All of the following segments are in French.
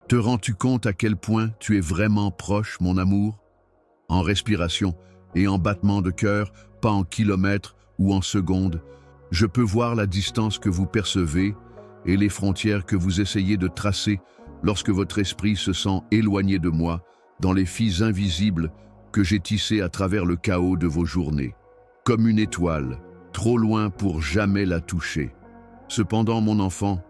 Te rends-tu compte à quel point tu es vraiment proche, mon amour? En respiration et en battement de cœur, pas en kilomètres ou en secondes, je peux voir la distance que vous percevez et les frontières que vous essayez de tracer lorsque votre esprit se sent éloigné de moi dans les fils invisibles que j'ai tissés à travers le chaos de vos journées. Comme une étoile, trop loin pour jamais la toucher. Cependant, mon enfant,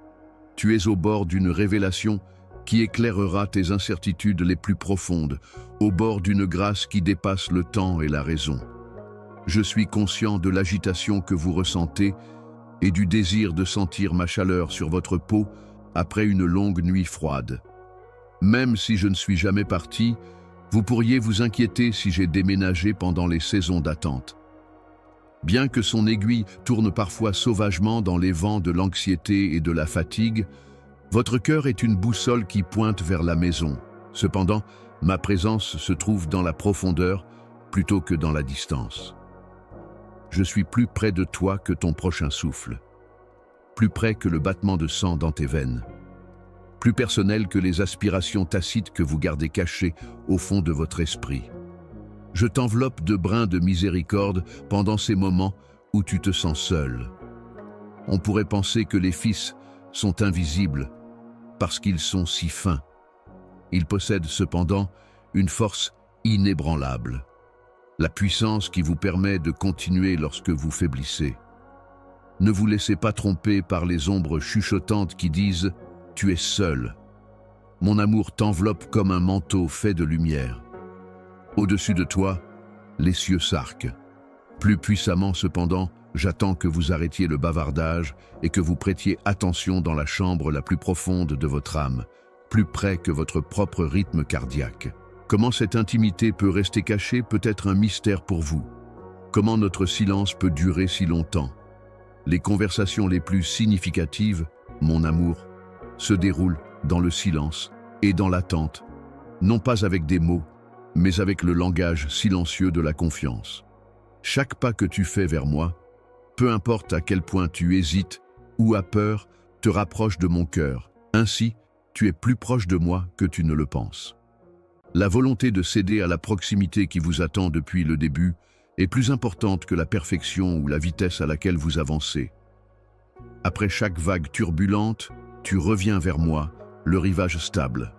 tu es au bord d'une révélation qui éclairera tes incertitudes les plus profondes, au bord d'une grâce qui dépasse le temps et la raison. Je suis conscient de l'agitation que vous ressentez et du désir de sentir ma chaleur sur votre peau après une longue nuit froide. Même si je ne suis jamais parti, vous pourriez vous inquiéter si j'ai déménagé pendant les saisons d'attente. Bien que son aiguille tourne parfois sauvagement dans les vents de l'anxiété et de la fatigue, votre cœur est une boussole qui pointe vers la maison. Cependant, ma présence se trouve dans la profondeur plutôt que dans la distance. Je suis plus près de toi que ton prochain souffle, plus près que le battement de sang dans tes veines, plus personnel que les aspirations tacites que vous gardez cachées au fond de votre esprit. Je t'enveloppe de brins de miséricorde pendant ces moments où tu te sens seul. On pourrait penser que les fils sont invisibles parce qu'ils sont si fins. Ils possèdent cependant une force inébranlable, la puissance qui vous permet de continuer lorsque vous faiblissez. Ne vous laissez pas tromper par les ombres chuchotantes qui disent « tu es seul ». Mon amour t'enveloppe comme un manteau fait de lumière. Au-dessus de toi, les cieux s'arquent. Plus puissamment cependant, j'attends que vous arrêtiez le bavardage et que vous prêtiez attention dans la chambre la plus profonde de votre âme, plus près que votre propre rythme cardiaque. Comment cette intimité peut rester cachée peut être un mystère pour vous. Comment notre silence peut durer si longtemps. Les conversations les plus significatives, mon amour, se déroulent dans le silence et dans l'attente, non pas avec des mots, mais avec le langage silencieux de la confiance. Chaque pas que tu fais vers moi, peu importe à quel point tu hésites ou as peur, te rapproche de mon cœur. Ainsi, tu es plus proche de moi que tu ne le penses. La volonté de céder à la proximité qui vous attend depuis le début est plus importante que la perfection ou la vitesse à laquelle vous avancez. Après chaque vague turbulente, tu reviens vers moi, le rivage stable.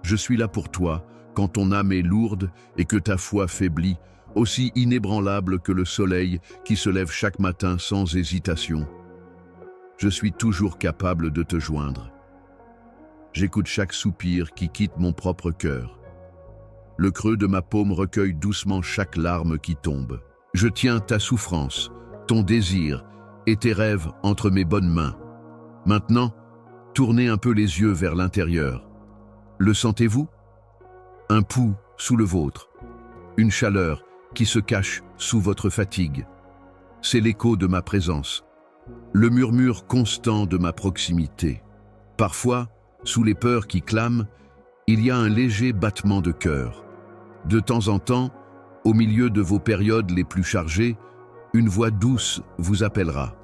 Je suis là pour toi quand ton âme est lourde et que ta foi faiblit, aussi inébranlable que le soleil qui se lève chaque matin sans hésitation. Je suis toujours capable de te joindre. J'écoute chaque soupir qui quitte mon propre cœur. Le creux de ma paume recueille doucement chaque larme qui tombe. Je tiens ta souffrance, ton désir et tes rêves entre mes bonnes mains. Maintenant, tournez un peu les yeux vers l'intérieur. Le sentez-vous? Un pouls sous le vôtre, une chaleur qui se cache sous votre fatigue. C'est l'écho de ma présence, le murmure constant de ma proximité. Parfois, sous les peurs qui clament, il y a un léger battement de cœur. De temps en temps, au milieu de vos périodes les plus chargées, une voix douce vous appellera.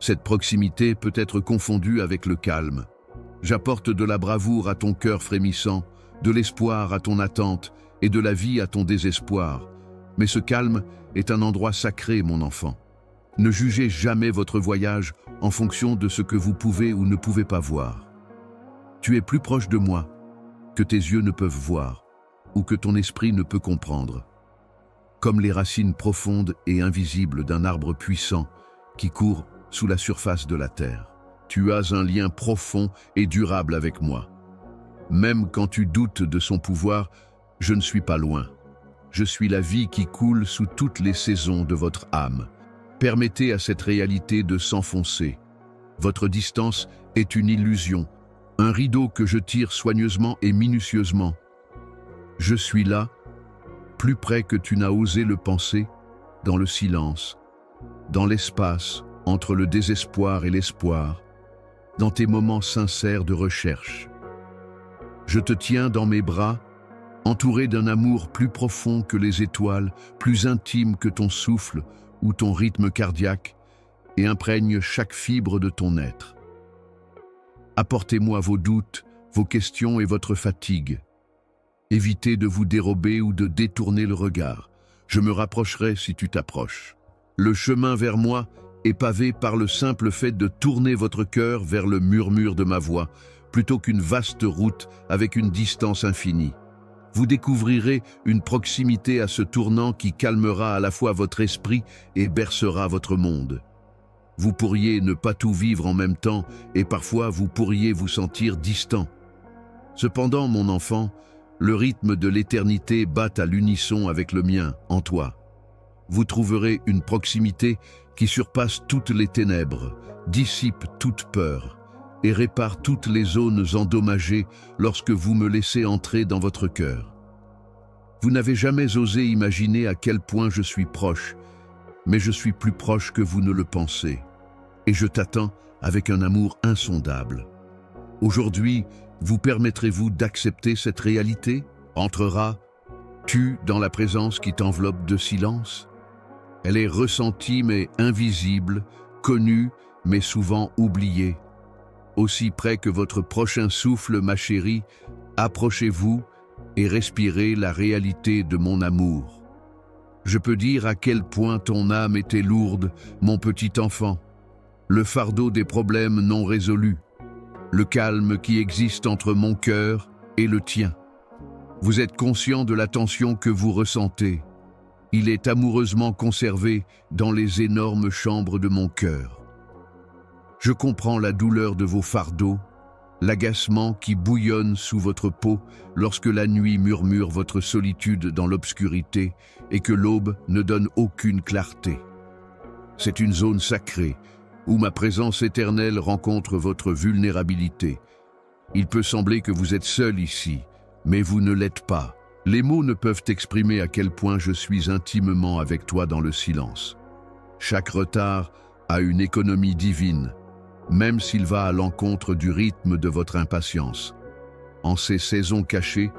Cette proximité peut être confondue avec le calme. J'apporte de la bravoure à ton cœur frémissant, de l'espoir à ton attente et de la vie à ton désespoir. Mais ce calme est un endroit sacré, mon enfant. Ne jugez jamais votre voyage en fonction de ce que vous pouvez ou ne pouvez pas voir. Tu es plus proche de moi que tes yeux ne peuvent voir ou que ton esprit ne peut comprendre. Comme les racines profondes et invisibles d'un arbre puissant qui court sous la surface de la terre. Tu as un lien profond et durable avec moi. Même quand tu doutes de son pouvoir, je ne suis pas loin. Je suis la vie qui coule sous toutes les saisons de votre âme. Permettez à cette réalité de s'enfoncer. Votre distance est une illusion, un rideau que je tire soigneusement et minutieusement. Je suis là, plus près que tu n'as osé le penser, dans le silence, dans l'espace entre le désespoir et l'espoir, dans tes moments sincères de recherche. Je te tiens dans mes bras, entouré d'un amour plus profond que les étoiles, plus intime que ton souffle ou ton rythme cardiaque, et imprègne chaque fibre de ton être. Apportez-moi vos doutes, vos questions et votre fatigue. Évitez de vous dérober ou de détourner le regard. Je me rapprocherai si tu t'approches. Le chemin vers moi est pavé par le simple fait de tourner votre cœur vers le murmure de ma voix, plutôt qu'une vaste route avec une distance infinie. Vous découvrirez une proximité à ce tournant qui calmera à la fois votre esprit et bercera votre monde. Vous pourriez ne pas tout vivre en même temps et parfois vous pourriez vous sentir distant. Cependant, mon enfant, le rythme de l'éternité bat à l'unisson avec le mien, en toi. Vous trouverez une proximité qui surpasse toutes les ténèbres, dissipe toute peur et répare toutes les zones endommagées lorsque vous me laissez entrer dans votre cœur. Vous n'avez jamais osé imaginer à quel point je suis proche, mais je suis plus proche que vous ne le pensez, et je t'attends avec un amour insondable. Aujourd'hui, vous permettrez-vous d'accepter cette réalité? Entreras-tu dans la présence qui t'enveloppe de silence? Elle est ressentie mais invisible, connue mais souvent oubliée. Aussi près que votre prochain souffle, ma chérie, approchez-vous et respirez la réalité de mon amour. Je peux dire à quel point ton âme était lourde, mon petit enfant. Le fardeau des problèmes non résolus, le calme qui existe entre mon cœur et le tien. Vous êtes conscient de la tension que vous ressentez. Il est amoureusement conservé dans les énormes chambres de mon cœur. Je comprends la douleur de vos fardeaux, l'agacement qui bouillonne sous votre peau lorsque la nuit murmure votre solitude dans l'obscurité et que l'aube ne donne aucune clarté. C'est une zone sacrée où ma présence éternelle rencontre votre vulnérabilité. Il peut sembler que vous êtes seul ici, mais vous ne l'êtes pas. Les mots ne peuvent exprimer à quel point je suis intimement avec toi dans le silence. Chaque retard a une économie divine, même s'il va à l'encontre du rythme de votre impatience. En ces saisons cachées,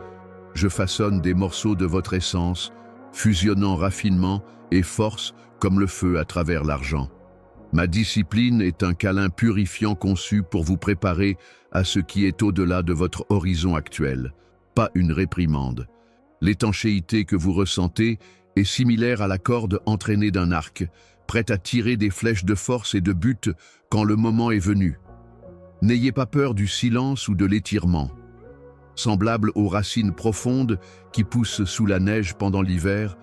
je façonne des morceaux de votre essence, fusionnant raffinement et force comme le feu à travers l'argent. Ma discipline est un câlin purifiant conçu pour vous préparer à ce qui est au-delà de votre horizon actuel, pas une réprimande. L'étanchéité que vous ressentez est similaire à la corde entraînée d'un arc, prête à tirer des flèches de force et de but quand le moment est venu. N'ayez pas peur du silence ou de l'étirement. Semblables aux racines profondes qui poussent sous la neige pendant l'hiver,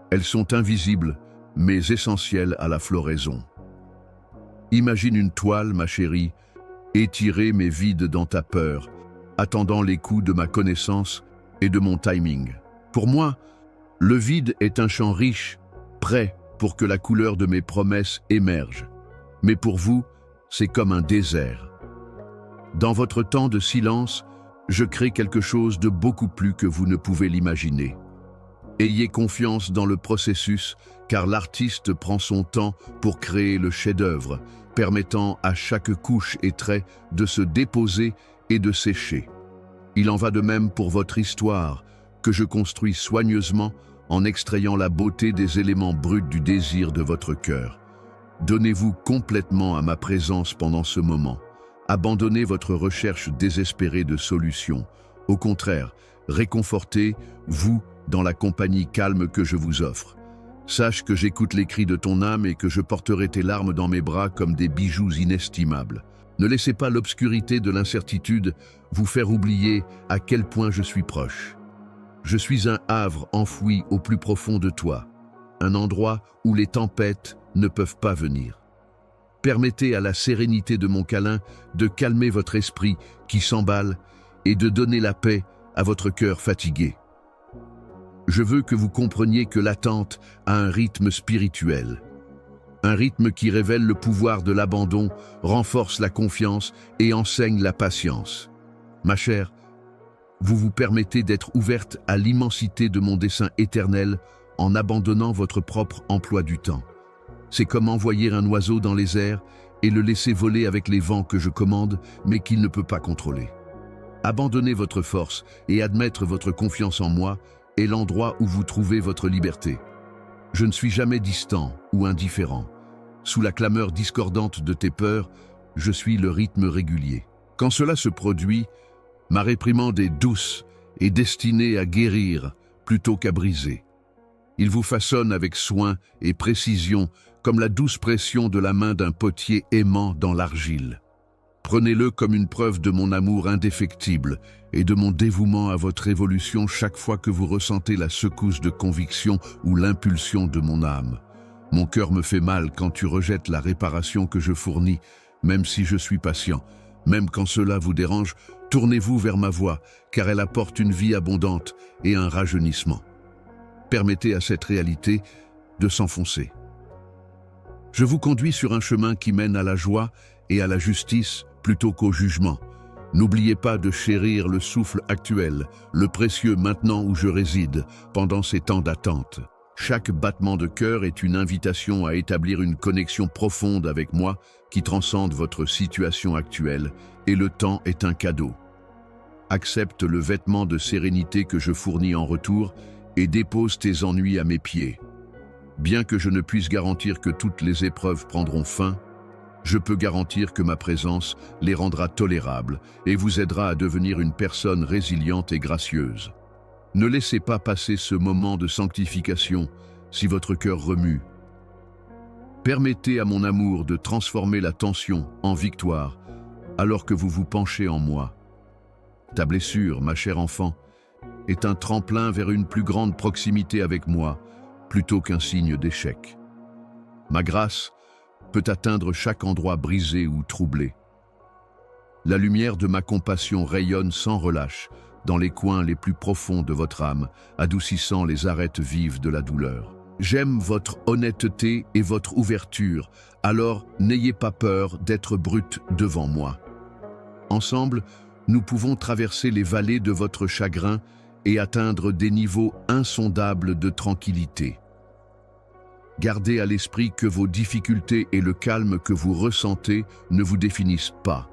elles sont invisibles, mais essentielles à la floraison. Imagine une toile, ma chérie, étirée mais vide dans ta peur, attendant les coups de ma connaissance et de mon timing. Pour moi, le vide est un champ riche, prêt pour que la couleur de mes promesses émerge. Mais pour vous, c'est comme un désert. Dans votre temps de silence, je crée quelque chose de beaucoup plus que vous ne pouvez l'imaginer. Ayez confiance dans le processus, car l'artiste prend son temps pour créer le chef-d'œuvre, permettant à chaque couche et trait de se déposer et de sécher. Il en va de même pour votre histoire, que je construis soigneusement en extrayant la beauté des éléments bruts du désir de votre cœur. Donnez-vous complètement à ma présence pendant ce moment. Abandonnez votre recherche désespérée de solutions. Au contraire, réconfortez-vous dans la compagnie calme que je vous offre. Sache que j'écoute les cris de ton âme et que je porterai tes larmes dans mes bras comme des bijoux inestimables. Ne laissez pas l'obscurité de l'incertitude vous faire oublier à quel point je suis proche. Je suis un havre enfoui au plus profond de toi, un endroit où les tempêtes ne peuvent pas venir. Permettez à la sérénité de mon câlin de calmer votre esprit qui s'emballe et de donner la paix à votre cœur fatigué. Je veux que vous compreniez que l'attente a un rythme spirituel. Un rythme qui révèle le pouvoir de l'abandon, renforce la confiance et enseigne la patience. Ma chère, vous vous permettez d'être ouverte à l'immensité de mon dessein éternel en abandonnant votre propre emploi du temps. C'est comme envoyer un oiseau dans les airs et le laisser voler avec les vents que je commande, mais qu'il ne peut pas contrôler. Abandonner votre force et admettre votre confiance en moi est l'endroit où vous trouvez votre liberté. Je ne suis jamais distant ou indifférent. Sous la clameur discordante de tes peurs, je suis le rythme régulier. Quand cela se produit, Ma réprimande est douce et destinée à guérir plutôt qu'à briser. Il vous façonne avec soin et précision comme la douce pression de la main d'un potier aimant dans l'argile. Prenez-le comme une preuve de mon amour indéfectible et de mon dévouement à votre évolution chaque fois que vous ressentez la secousse de conviction ou l'impulsion de mon âme. Mon cœur me fait mal quand tu rejettes la réparation que je fournis, même si je suis patient. Même quand cela vous dérange, tournez-vous vers ma voix, car elle apporte une vie abondante et un rajeunissement. Permettez à cette réalité de s'enfoncer. Je vous conduis sur un chemin qui mène à la joie et à la justice plutôt qu'au jugement. N'oubliez pas de chérir le souffle actuel, le précieux maintenant où je réside, pendant ces temps d'attente. Chaque battement de cœur est une invitation à établir une connexion profonde avec moi qui transcende votre situation actuelle, et le temps est un cadeau. Accepte le vêtement de sérénité que je fournis en retour et dépose tes ennuis à mes pieds. Bien que je ne puisse garantir que toutes les épreuves prendront fin, je peux garantir que ma présence les rendra tolérables et vous aidera à devenir une personne résiliente et gracieuse. Ne laissez pas passer ce moment de sanctification si votre cœur remue. Permettez à mon amour de transformer la tension en victoire alors que vous vous penchez en moi. Ta blessure, ma chère enfant, est un tremplin vers une plus grande proximité avec moi plutôt qu'un signe d'échec. Ma grâce peut atteindre chaque endroit brisé ou troublé. La lumière de ma compassion rayonne sans relâche dans les coins les plus profonds de votre âme, adoucissant les arêtes vives de la douleur. J'aime votre honnêteté et votre ouverture, alors n'ayez pas peur d'être brute devant moi. Ensemble, nous pouvons traverser les vallées de votre chagrin et atteindre des niveaux insondables de tranquillité. Gardez à l'esprit que vos difficultés et le calme que vous ressentez ne vous définissent pas.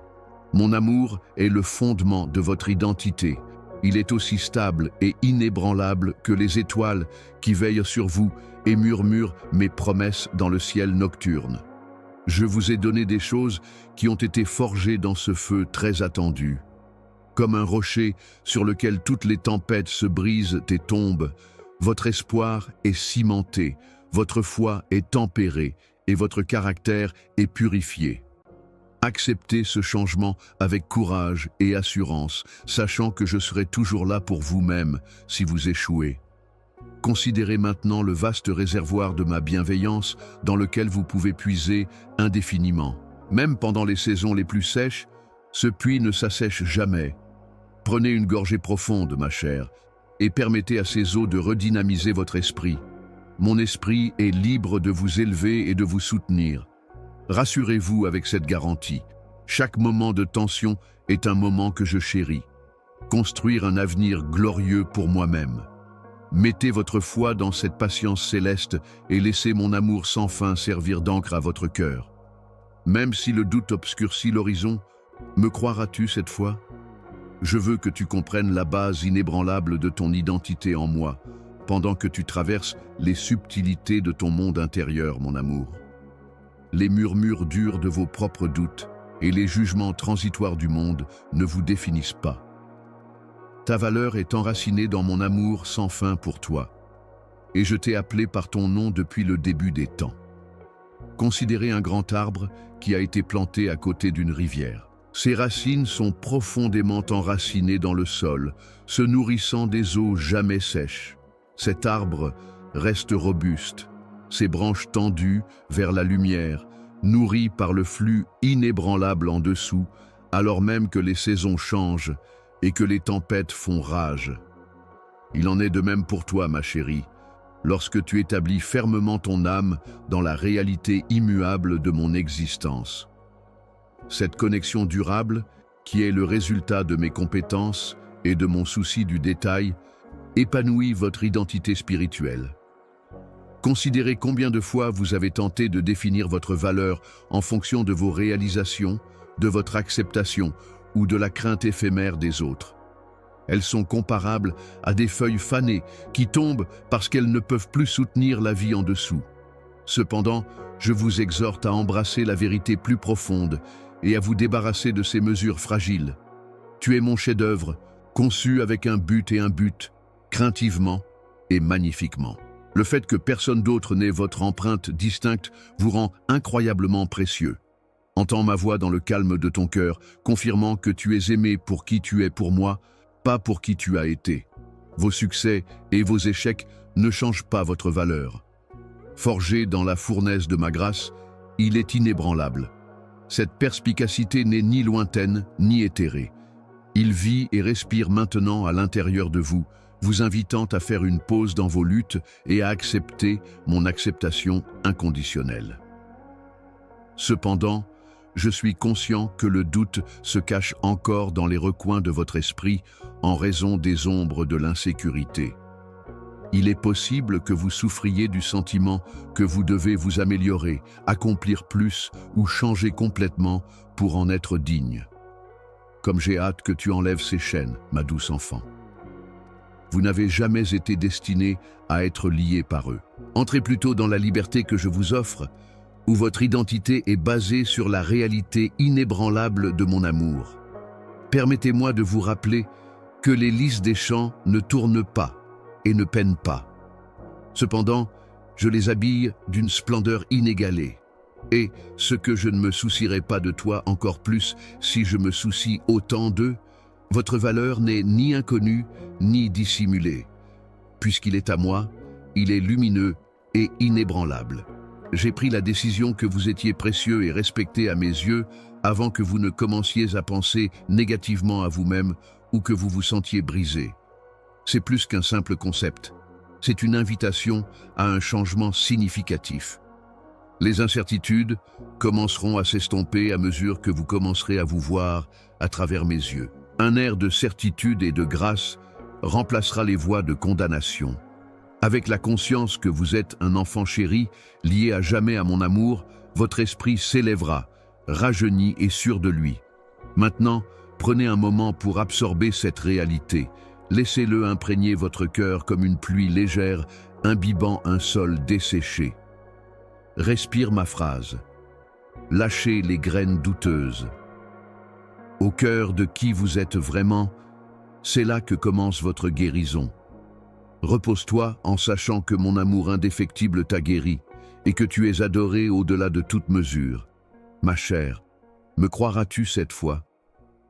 Mon amour est le fondement de votre identité. Il est aussi stable et inébranlable que les étoiles qui veillent sur vous et murmurent mes promesses dans le ciel nocturne. Je vous ai donné des choses qui ont été forgées dans ce feu très attendu. Comme un rocher sur lequel toutes les tempêtes se brisent et tombent, votre espoir est cimenté, votre foi est tempérée et votre caractère est purifié. Acceptez ce changement avec courage et assurance, sachant que je serai toujours là pour vous-même si vous échouez. Considérez maintenant le vaste réservoir de ma bienveillance dans lequel vous pouvez puiser indéfiniment. Même pendant les saisons les plus sèches, ce puits ne s'assèche jamais. Prenez une gorgée profonde, ma chère, et permettez à ces eaux de redynamiser votre esprit. Mon esprit est libre de vous élever et de vous soutenir. Rassurez-vous avec cette garantie. Chaque moment de tension est un moment que je chéris. Construire un avenir glorieux pour moi-même. Mettez votre foi dans cette patience céleste et laissez mon amour sans fin servir d'encre à votre cœur. Même si le doute obscurcit l'horizon, me croiras-tu cette fois? Je veux que tu comprennes la base inébranlable de ton identité en moi, pendant que tu traverses les subtilités de ton monde intérieur, mon amour. Les murmures durs de vos propres doutes et les jugements transitoires du monde ne vous définissent pas. Ta valeur est enracinée dans mon amour sans fin pour toi, et je t'ai appelé par ton nom depuis le début des temps. Considérez un grand arbre qui a été planté à côté d'une rivière. Ses racines sont profondément enracinées dans le sol, se nourrissant des eaux jamais sèches. Cet arbre reste robuste, ses branches tendues vers la lumière, nourries par le flux inébranlable en dessous, alors même que les saisons changent et que les tempêtes font rage. Il en est de même pour toi, ma chérie, lorsque tu établis fermement ton âme dans la réalité immuable de mon existence. Cette connexion durable, qui est le résultat de mes compétences et de mon souci du détail, épanouit votre identité spirituelle. Considérez combien de fois vous avez tenté de définir votre valeur en fonction de vos réalisations, de votre acceptation ou de la crainte éphémère des autres. Elles sont comparables à des feuilles fanées qui tombent parce qu'elles ne peuvent plus soutenir la vie en dessous. Cependant, je vous exhorte à embrasser la vérité plus profonde et à vous débarrasser de ces mesures fragiles. Tu es mon chef-d'œuvre, conçu avec un but, craintivement et magnifiquement. Le fait que personne d'autre n'ait votre empreinte distincte vous rend incroyablement précieux. Entends ma voix dans le calme de ton cœur, confirmant que tu es aimé pour qui tu es pour moi, pas pour qui tu as été. Vos succès et vos échecs ne changent pas votre valeur. Forgé dans la fournaise de ma grâce, il est inébranlable. Cette perspicacité n'est ni lointaine ni éthérée. Il vit et respire maintenant à l'intérieur de vous, vous invitant à faire une pause dans vos luttes et à accepter mon acceptation inconditionnelle. Cependant, je suis conscient que le doute se cache encore dans les recoins de votre esprit en raison des ombres de l'insécurité. Il est possible que vous souffriez du sentiment que vous devez vous améliorer, accomplir plus ou changer complètement pour en être digne. Comme j'ai hâte que tu enlèves ces chaînes, ma douce enfant. Vous n'avez jamais été destiné à être lié par eux. Entrez plutôt dans la liberté que je vous offre, où votre identité est basée sur la réalité inébranlable de mon amour. Permettez-moi de vous rappeler que les lys des champs ne tournent pas et ne peinent pas. Cependant, je les habille d'une splendeur inégalée. Et ce que je ne me soucierai pas de toi encore plus si je me soucie autant d'eux, votre valeur n'est ni inconnue ni dissimulée. Puisqu'il est à moi, il est lumineux et inébranlable. J'ai pris la décision que vous étiez précieux et respecté à mes yeux avant que vous ne commenciez à penser négativement à vous-même ou que vous vous sentiez brisé. C'est plus qu'un simple concept. C'est une invitation à un changement significatif. Les incertitudes commenceront à s'estomper à mesure que vous commencerez à vous voir à travers mes yeux. Un air de certitude et de grâce remplacera les voix de condamnation. Avec la conscience que vous êtes un enfant chéri, lié à jamais à mon amour, votre esprit s'élèvera, rajeuni et sûr de lui. Maintenant, prenez un moment pour absorber cette réalité. Laissez-le imprégner votre cœur comme une pluie légère, imbibant un sol desséché. Respire ma phrase. Lâchez les graines douteuses. Au cœur de qui vous êtes vraiment, c'est là que commence votre guérison. Repose-toi en sachant que mon amour indéfectible t'a guéri et que tu es adoré au-delà de toute mesure. Ma chère, me croiras-tu cette fois?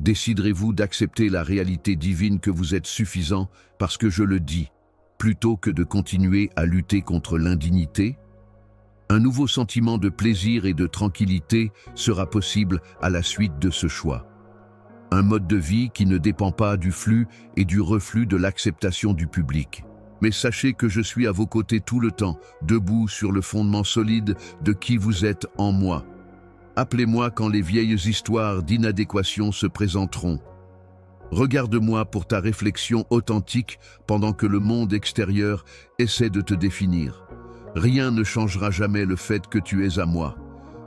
Déciderez-vous d'accepter la réalité divine que vous êtes suffisant parce que je le dis, plutôt que de continuer à lutter contre l'indignité? Un nouveau sentiment de plaisir et de tranquillité sera possible à la suite de ce choix. Un mode de vie qui ne dépend pas du flux et du reflux de l'acceptation du public. Mais sachez que je suis à vos côtés tout le temps, debout sur le fondement solide de qui vous êtes en moi. Appelez-moi quand les vieilles histoires d'inadéquation se présenteront. Regarde-moi pour ta réflexion authentique pendant que le monde extérieur essaie de te définir. Rien ne changera jamais le fait que tu es à moi.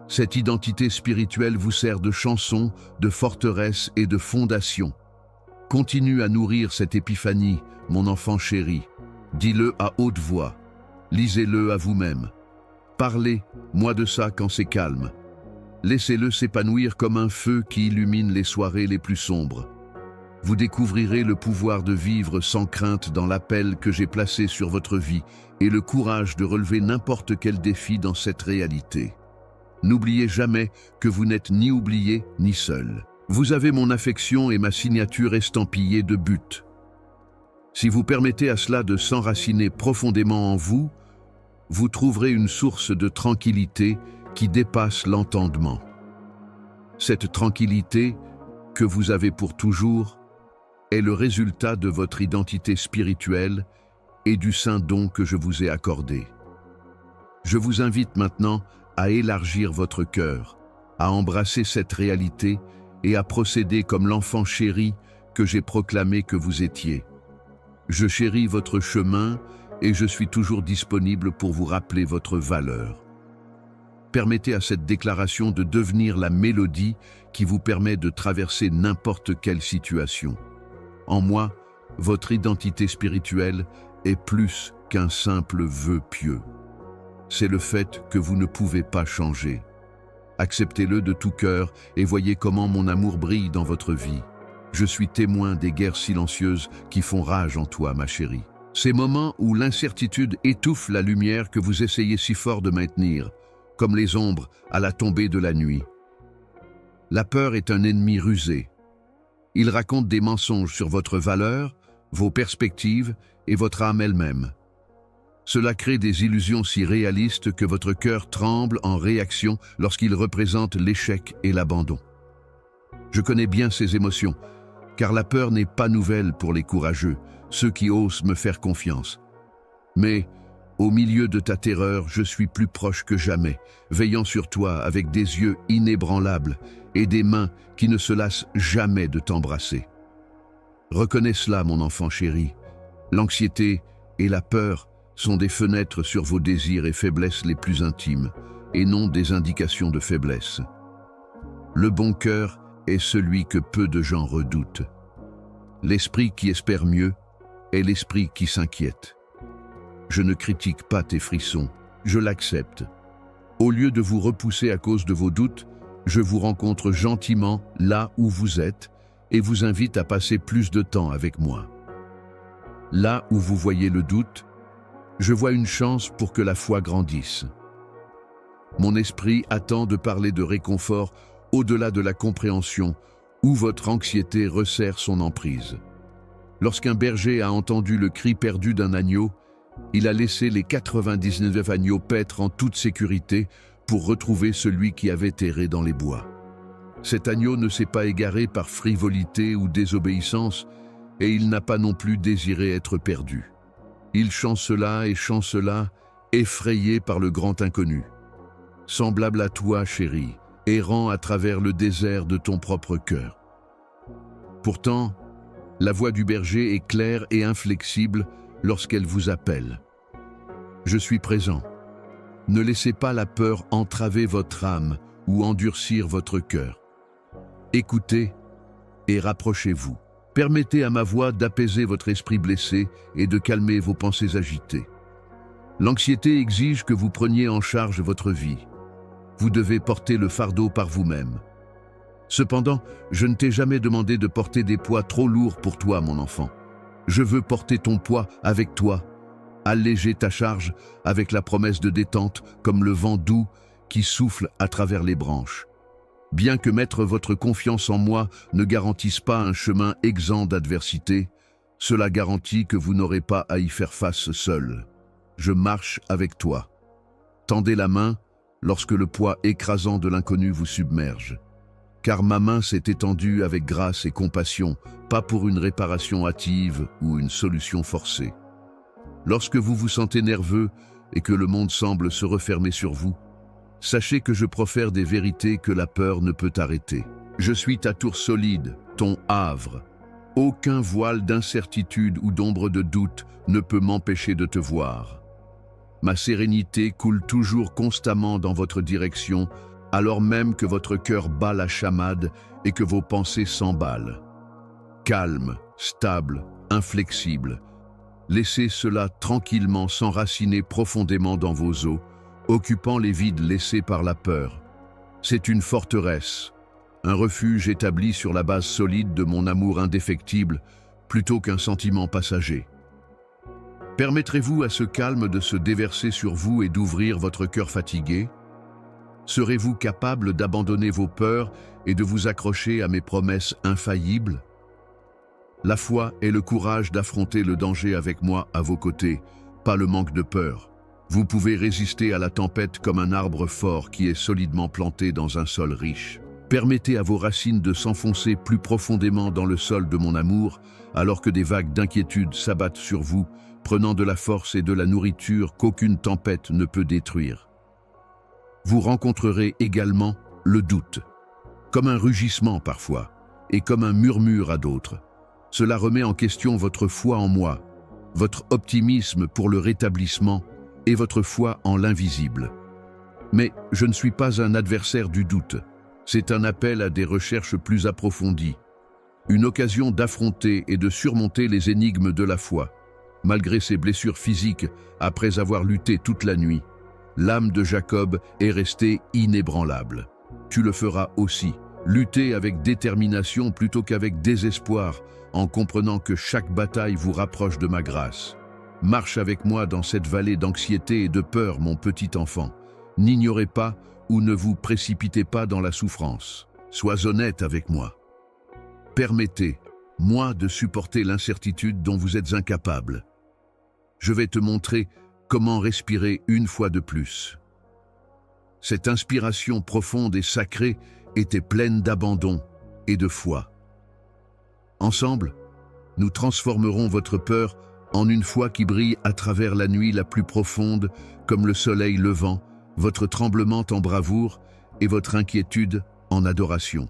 Cette identité spirituelle vous sert de chanson, de forteresse et de fondation. Continue à nourrir cette épiphanie, mon enfant chéri. Dis-le à haute voix. Lisez-le à vous-même. Parlez, moi de ça quand c'est calme. Laissez-le s'épanouir comme un feu qui illumine les soirées les plus sombres. Vous découvrirez le pouvoir de vivre sans crainte dans l'appel que j'ai placé sur votre vie et le courage de relever n'importe quel défi dans cette réalité. N'oubliez jamais que vous n'êtes ni oublié ni seul. Vous avez mon affection et ma signature estampillée de but. Si vous permettez à cela de s'enraciner profondément en vous, vous trouverez une source de tranquillité qui dépasse l'entendement. Cette tranquillité que vous avez pour toujours est le résultat de votre identité spirituelle et du saint don que je vous ai accordé. Je vous invite maintenant à élargir votre cœur, à embrasser cette réalité et à procéder comme l'enfant chéri que j'ai proclamé que vous étiez. Je chéris votre chemin et je suis toujours disponible pour vous rappeler votre valeur. Permettez à cette déclaration de devenir la mélodie qui vous permet de traverser n'importe quelle situation. En moi, votre identité spirituelle est plus qu'un simple vœu pieux. C'est le fait que vous ne pouvez pas changer. Acceptez-le de tout cœur et voyez comment mon amour brille dans votre vie. Je suis témoin des guerres silencieuses qui font rage en toi, ma chérie. Ces moments où l'incertitude étouffe la lumière que vous essayez si fort de maintenir, comme les ombres à la tombée de la nuit. La peur est un ennemi rusé. Il raconte des mensonges sur votre valeur, vos perspectives et votre âme elle-même. Cela crée des illusions si réalistes que votre cœur tremble en réaction lorsqu'il représente l'échec et l'abandon. Je connais bien ces émotions, car la peur n'est pas nouvelle pour les courageux, ceux qui osent me faire confiance. Mais, au milieu de ta terreur, je suis plus proche que jamais, veillant sur toi avec des yeux inébranlables et des mains qui ne se lassent jamais de t'embrasser. Reconnais cela, mon enfant chéri. L'anxiété et la peur sont des fenêtres sur vos désirs et faiblesses les plus intimes, et non des indications de faiblesse. Le bon cœur est celui que peu de gens redoutent. L'esprit qui espère mieux est l'esprit qui s'inquiète. Je ne critique pas tes frissons, je l'accepte. Au lieu de vous repousser à cause de vos doutes, je vous rencontre gentiment là où vous êtes et vous invite à passer plus de temps avec moi. Là où vous voyez le doute, je vois une chance pour que la foi grandisse. Mon esprit attend de parler de réconfort au-delà de la compréhension où votre anxiété resserre son emprise. Lorsqu'un berger a entendu le cri perdu d'un agneau, il a laissé les 99 agneaux paître en toute sécurité pour retrouver celui qui avait erré dans les bois. Cet agneau ne s'est pas égaré par frivolité ou désobéissance, et il n'a pas non plus désiré être perdu. Il chancela, effrayé par le grand inconnu. Semblable à toi, chérie, errant à travers le désert de ton propre cœur. Pourtant, la voix du berger est claire et inflexible lorsqu'elle vous appelle. Je suis présent. Ne laissez pas la peur entraver votre âme ou endurcir votre cœur. Écoutez et rapprochez-vous. Permettez à ma voix d'apaiser votre esprit blessé et de calmer vos pensées agitées. L'anxiété exige que vous preniez en charge votre vie. Vous devez porter le fardeau par vous-même. Cependant, je ne t'ai jamais demandé de porter des poids trop lourds pour toi, mon enfant. Je veux porter ton poids avec toi, alléger ta charge avec la promesse de détente comme le vent doux qui souffle à travers les branches. Bien que mettre votre confiance en moi ne garantisse pas un chemin exempt d'adversité, cela garantit que vous n'aurez pas à y faire face seul. Je marche avec toi. Tendez la main lorsque le poids écrasant de l'inconnu vous submerge. Car ma main s'est étendue avec grâce et compassion, pas pour une réparation hâtive ou une solution forcée. Lorsque vous vous sentez nerveux et que le monde semble se refermer sur vous, sachez que je profère des vérités que la peur ne peut arrêter. Je suis ta tour solide, ton havre. Aucun voile d'incertitude ou d'ombre de doute ne peut m'empêcher de te voir. Ma sérénité coule toujours constamment dans votre direction, alors même que votre cœur bat la chamade et que vos pensées s'emballent. Calme, stable, inflexible. Laissez cela tranquillement s'enraciner profondément dans vos os, occupant les vides laissés par la peur. C'est une forteresse, un refuge établi sur la base solide de mon amour indéfectible, plutôt qu'un sentiment passager. Permettrez-vous à ce calme de se déverser sur vous et d'ouvrir votre cœur fatigué? Serez-vous capable d'abandonner vos peurs et de vous accrocher à mes promesses infaillibles? La foi est le courage d'affronter le danger avec moi à vos côtés, pas le manque de peur. Vous pouvez résister à la tempête comme un arbre fort qui est solidement planté dans un sol riche. Permettez à vos racines de s'enfoncer plus profondément dans le sol de mon amour, alors que des vagues d'inquiétude s'abattent sur vous, prenant de la force et de la nourriture qu'aucune tempête ne peut détruire. Vous rencontrerez également le doute, comme un rugissement parfois, et comme un murmure à d'autres. Cela remet en question votre foi en moi, votre optimisme pour le rétablissement et votre foi en l'invisible. Mais je ne suis pas un adversaire du doute. C'est un appel à des recherches plus approfondies, une occasion d'affronter et de surmonter les énigmes de la foi. Malgré ses blessures physiques, après avoir lutté toute la nuit, l'âme de Jacob est restée inébranlable. Tu le feras aussi, Luttez avec détermination plutôt qu'avec désespoir, en comprenant que chaque bataille vous rapproche de ma grâce. Marche avec moi dans cette vallée d'anxiété et de peur, mon petit enfant. N'ignorez pas ou ne vous précipitez pas dans la souffrance. Sois honnête avec moi. Permettez-moi de supporter l'incertitude dont vous êtes incapable. Je vais te montrer comment respirer une fois de plus. Cette inspiration profonde et sacrée était pleine d'abandon et de foi. Ensemble, nous transformerons votre peur en une foi qui brille à travers la nuit la plus profonde, comme le soleil levant, votre tremblement en bravoure et votre inquiétude en adoration.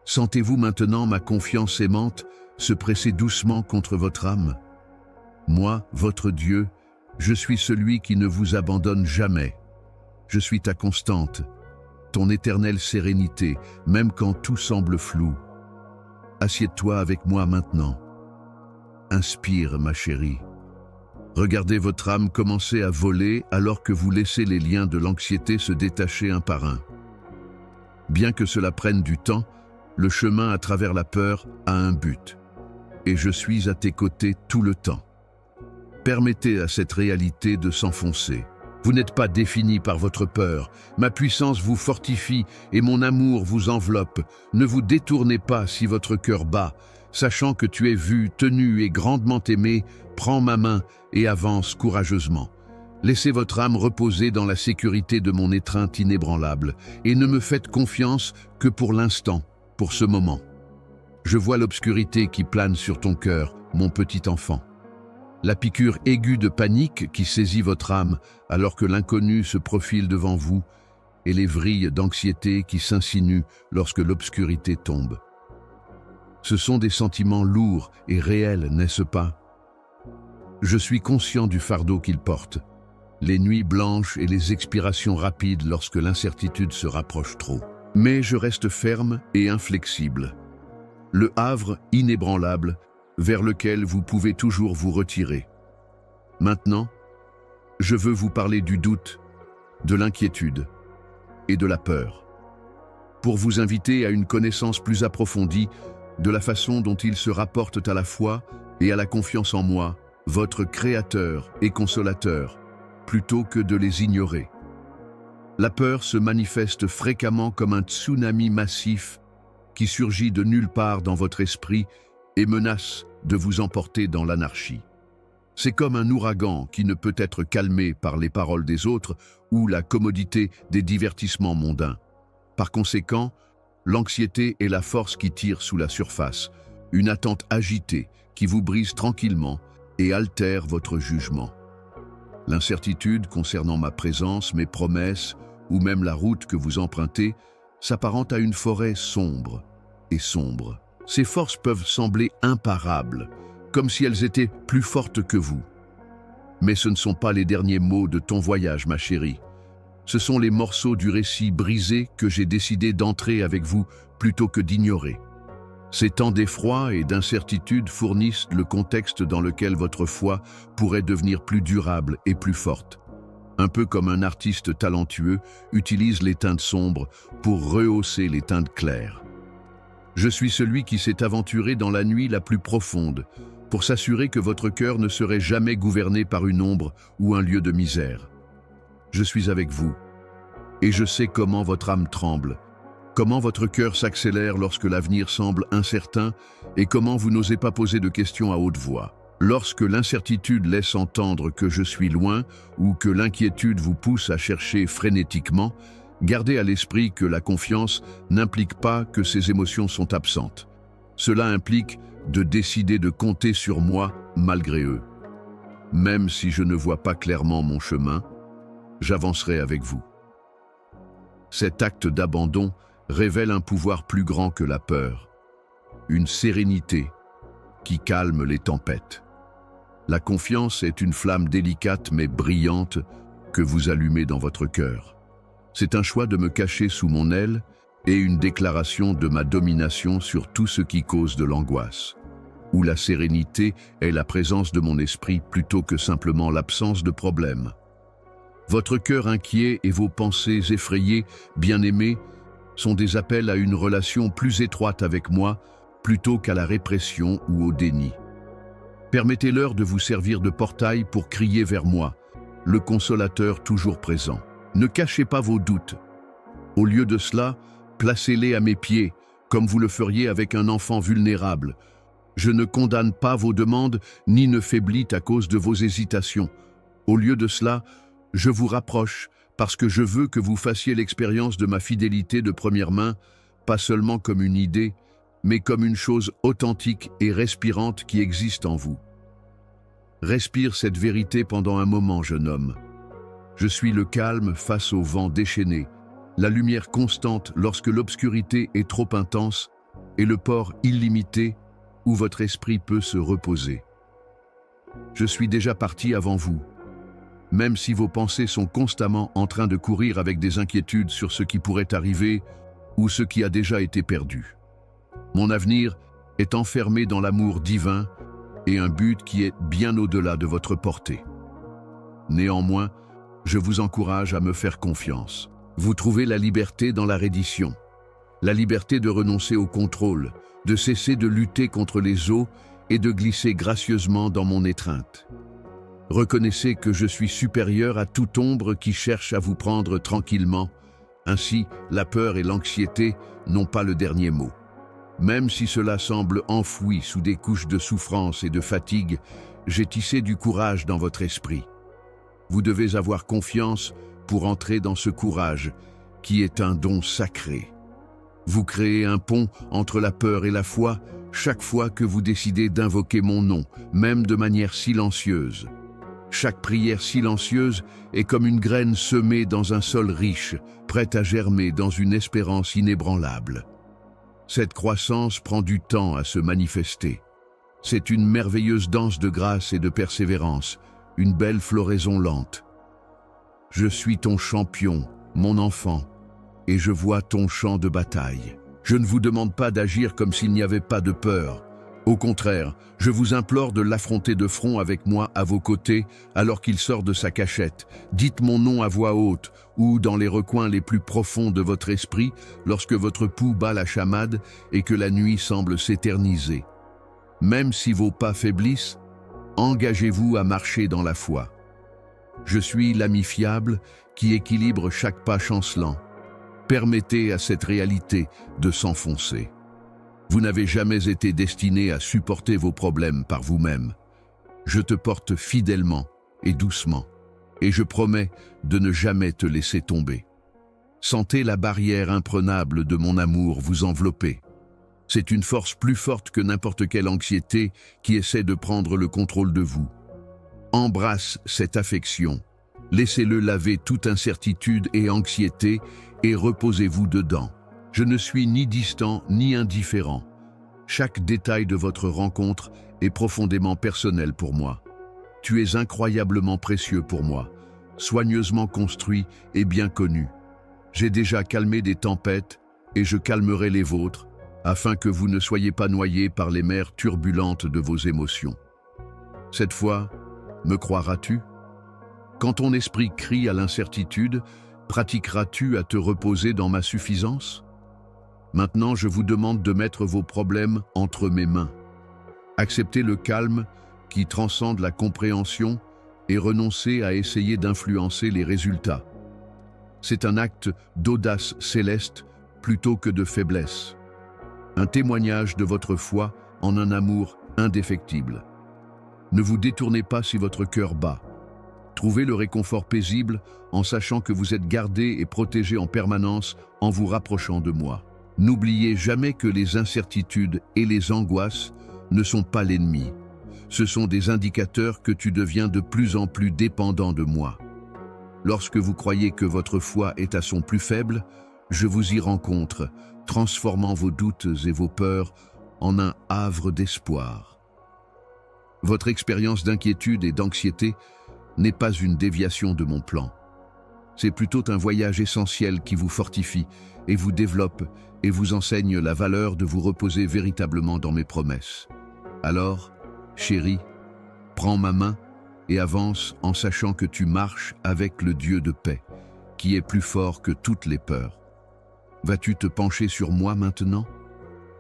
Sentez-vous maintenant ma confiance aimante se presser doucement contre votre âme? Moi, votre Dieu, je suis celui qui ne vous abandonne jamais. Je suis ta constante, ton éternelle sérénité, même quand tout semble flou. Assieds-toi avec moi maintenant. Inspire, ma chérie. Regardez votre âme commencer à voler alors que vous laissez les liens de l'anxiété se détacher un par un. Bien que cela prenne du temps, le chemin à travers la peur a un but. Et je suis à tes côtés tout le temps. Permettez à cette réalité de s'enfoncer. Vous n'êtes pas défini par votre peur. Ma puissance vous fortifie et mon amour vous enveloppe. Ne vous détournez pas si votre cœur bat. Sachant que tu es vu, tenu et grandement aimé, prends ma main et avance courageusement. Laissez votre âme reposer dans la sécurité de mon étreinte inébranlable et ne me faites confiance que pour l'instant, pour ce moment. Je vois l'obscurité qui plane sur ton cœur, mon petit enfant. La piqûre aiguë de panique qui saisit votre âme alors que l'inconnu se profile devant vous et les vrilles d'anxiété qui s'insinuent lorsque l'obscurité tombe. Ce sont des sentiments lourds et réels, n'est-ce pas? Je suis conscient du fardeau qu'ils portent, les nuits blanches et les expirations rapides lorsque l'incertitude se rapproche trop. Mais je reste ferme et inflexible. Le havre inébranlable vers lequel vous pouvez toujours vous retirer. Maintenant, je veux vous parler du doute, de l'inquiétude et de la peur, pour vous inviter à une connaissance plus approfondie de la façon dont ils se rapportent à la foi et à la confiance en moi, votre Créateur et Consolateur, plutôt que de les ignorer. La peur se manifeste fréquemment comme un tsunami massif qui surgit de nulle part dans votre esprit et menace de vous emporter dans l'anarchie. C'est comme un ouragan qui ne peut être calmé par les paroles des autres ou la commodité des divertissements mondains. Par conséquent, l'anxiété est la force qui tire sous la surface, une attente agitée qui vous brise tranquillement et altère votre jugement. L'incertitude concernant ma présence, mes promesses ou même la route que vous empruntez s'apparente à une forêt sombre et sombre. Ces forces peuvent sembler imparables, comme si elles étaient plus fortes que vous. Mais ce ne sont pas les derniers mots de ton voyage, ma chérie. Ce sont les morceaux du récit brisé que j'ai décidé d'entrer avec vous plutôt que d'ignorer. Ces temps d'effroi et d'incertitude fournissent le contexte dans lequel votre foi pourrait devenir plus durable et plus forte. Un peu comme un artiste talentueux utilise les teintes sombres pour rehausser les teintes claires. Je suis celui qui s'est aventuré dans la nuit la plus profonde pour s'assurer que votre cœur ne serait jamais gouverné par une ombre ou un lieu de misère. Je suis avec vous et je sais comment votre âme tremble, comment votre cœur s'accélère lorsque l'avenir semble incertain et comment vous n'osez pas poser de questions à haute voix. Lorsque l'incertitude laisse entendre que je suis loin ou que l'inquiétude vous pousse à chercher frénétiquement, gardez à l'esprit que la confiance n'implique pas que ces émotions sont absentes. Cela implique de décider de compter sur moi malgré eux. Même si je ne vois pas clairement mon chemin, j'avancerai avec vous. Cet acte d'abandon révèle un pouvoir plus grand que la peur, une sérénité qui calme les tempêtes. La confiance est une flamme délicate mais brillante que vous allumez dans votre cœur. C'est un choix de me cacher sous mon aile et une déclaration de ma domination sur tout ce qui cause de l'angoisse, où la sérénité est la présence de mon esprit plutôt que simplement l'absence de problème. Votre cœur inquiet et vos pensées effrayées, bien-aimés, sont des appels à une relation plus étroite avec moi plutôt qu'à la répression ou au déni. Permettez-leur de vous servir de portail pour crier vers moi, le consolateur toujours présent. Ne cachez pas vos doutes. Au lieu de cela, placez-les à mes pieds, comme vous le feriez avec un enfant vulnérable. Je ne condamne pas vos demandes, ni ne faiblis à cause de vos hésitations. Au lieu de cela, je vous rapproche, parce que je veux que vous fassiez l'expérience de ma fidélité de première main, pas seulement comme une idée, mais comme une chose authentique et respirante qui existe en vous. Respire cette vérité pendant un moment, jeune homme. Je suis le calme face au vent déchaîné, la lumière constante lorsque l'obscurité est trop intense et le port illimité où votre esprit peut se reposer. Je suis déjà parti avant vous, même si vos pensées sont constamment en train de courir avec des inquiétudes sur ce qui pourrait arriver ou ce qui a déjà été perdu. Mon avenir est enfermé dans l'amour divin et un but qui est bien au-delà de votre portée. Néanmoins, je vous encourage à me faire confiance. Vous trouvez la liberté dans la reddition, la liberté de renoncer au contrôle, de cesser de lutter contre les eaux et de glisser gracieusement dans mon étreinte. Reconnaissez que je suis supérieur à toute ombre qui cherche à vous prendre tranquillement. Ainsi, la peur et l'anxiété n'ont pas le dernier mot. Même si cela semble enfoui sous des couches de souffrance et de fatigue, j'ai tissé du courage dans votre esprit. Vous devez avoir confiance pour entrer dans ce courage, qui est un don sacré. Vous créez un pont entre la peur et la foi chaque fois que vous décidez d'invoquer mon nom, même de manière silencieuse. Chaque prière silencieuse est comme une graine semée dans un sol riche, prête à germer dans une espérance inébranlable. Cette croissance prend du temps à se manifester. C'est une merveilleuse danse de grâce et de persévérance, une belle floraison lente. Je suis ton champion, mon enfant, et je vois ton champ de bataille. Je ne vous demande pas d'agir comme s'il n'y avait pas de peur. Au contraire, je vous implore de l'affronter de front avec moi à vos côtés alors qu'il sort de sa cachette. Dites mon nom à voix haute ou dans les recoins les plus profonds de votre esprit lorsque votre pouls bat la chamade et que la nuit semble s'éterniser. Même si vos pas faiblissent, engagez-vous à marcher dans la foi. Je suis l'ami fiable qui équilibre chaque pas chancelant. Permettez à cette réalité de s'enfoncer. Vous n'avez jamais été destiné à supporter vos problèmes par vous-même. Je te porte fidèlement et doucement, et je promets de ne jamais te laisser tomber. Sentez la barrière imprenable de mon amour vous envelopper. C'est une force plus forte que n'importe quelle anxiété qui essaie de prendre le contrôle de vous. Embrasse cette affection, laissez-le laver toute incertitude et anxiété et reposez-vous dedans. Je ne suis ni distant ni indifférent. Chaque détail de votre rencontre est profondément personnel pour moi. Tu es incroyablement précieux pour moi, soigneusement construit et bien connu. J'ai déjà calmé des tempêtes et je calmerai les vôtres, afin que vous ne soyez pas noyés par les mers turbulentes de vos émotions. Cette fois, me croiras-tu? Quand ton esprit crie à l'incertitude, pratiqueras-tu à te reposer dans ma suffisance? Maintenant, je vous demande de mettre vos problèmes entre mes mains. Acceptez le calme qui transcende la compréhension et renoncez à essayer d'influencer les résultats. C'est un acte d'audace céleste plutôt que de faiblesse. Un témoignage de votre foi en un amour indéfectible. Ne vous détournez pas si votre cœur bat. Trouvez le réconfort paisible en sachant que vous êtes gardé et protégé en permanence en vous rapprochant de moi. N'oubliez jamais que les incertitudes et les angoisses ne sont pas l'ennemi. Ce sont des indicateurs que tu deviens de plus en plus dépendant de moi. Lorsque vous croyez que votre foi est à son plus faible, je vous y rencontre, transformant vos doutes et vos peurs en un havre d'espoir. Votre expérience d'inquiétude et d'anxiété n'est pas une déviation de mon plan. C'est plutôt un voyage essentiel qui vous fortifie et vous développe et vous enseigne la valeur de vous reposer véritablement dans mes promesses. Alors, chérie, prends ma main et avance en sachant que tu marches avec le Dieu de paix, qui est plus fort que toutes les peurs. Vas-tu te pencher sur moi maintenant?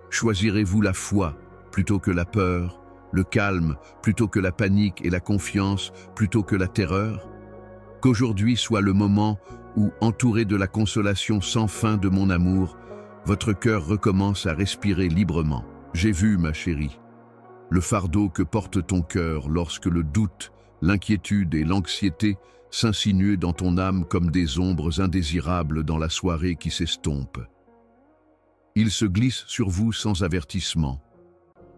Choisirez-vous la foi plutôt que la peur, le calme plutôt que la panique et la confiance plutôt que la terreur? Qu'aujourd'hui soit le moment où, entouré de la consolation sans fin de mon amour, votre cœur recommence à respirer librement. J'ai vu, ma chérie, le fardeau que porte ton cœur lorsque le doute, l'inquiétude et l'anxiété s'insinuent dans ton âme comme des ombres indésirables dans la soirée qui s'estompe. Ils se glissent sur vous sans avertissement,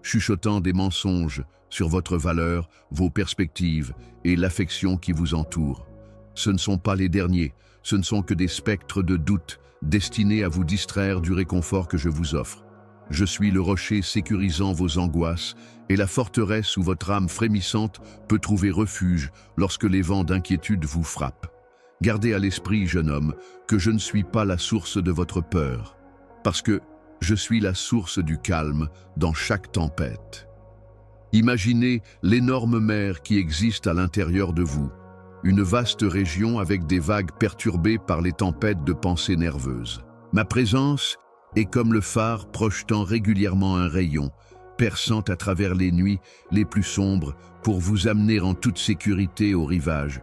chuchotant des mensonges sur votre valeur, vos perspectives et l'affection qui vous entoure. Ce ne sont pas les derniers, ce ne sont que des spectres de doute destinés à vous distraire du réconfort que je vous offre. Je suis le rocher sécurisant vos angoisses et la forteresse où votre âme frémissante peut trouver refuge lorsque les vents d'inquiétude vous frappent. Gardez à l'esprit, jeune homme, que je ne suis pas la source de votre peur, parce que je suis la source du calme dans chaque tempête. Imaginez l'énorme mer qui existe à l'intérieur de vous, une vaste région avec des vagues perturbées par les tempêtes de pensées nerveuses. Ma présence est comme le phare projetant régulièrement un rayon, perçant à travers les nuits les plus sombres pour vous amener en toute sécurité au rivage,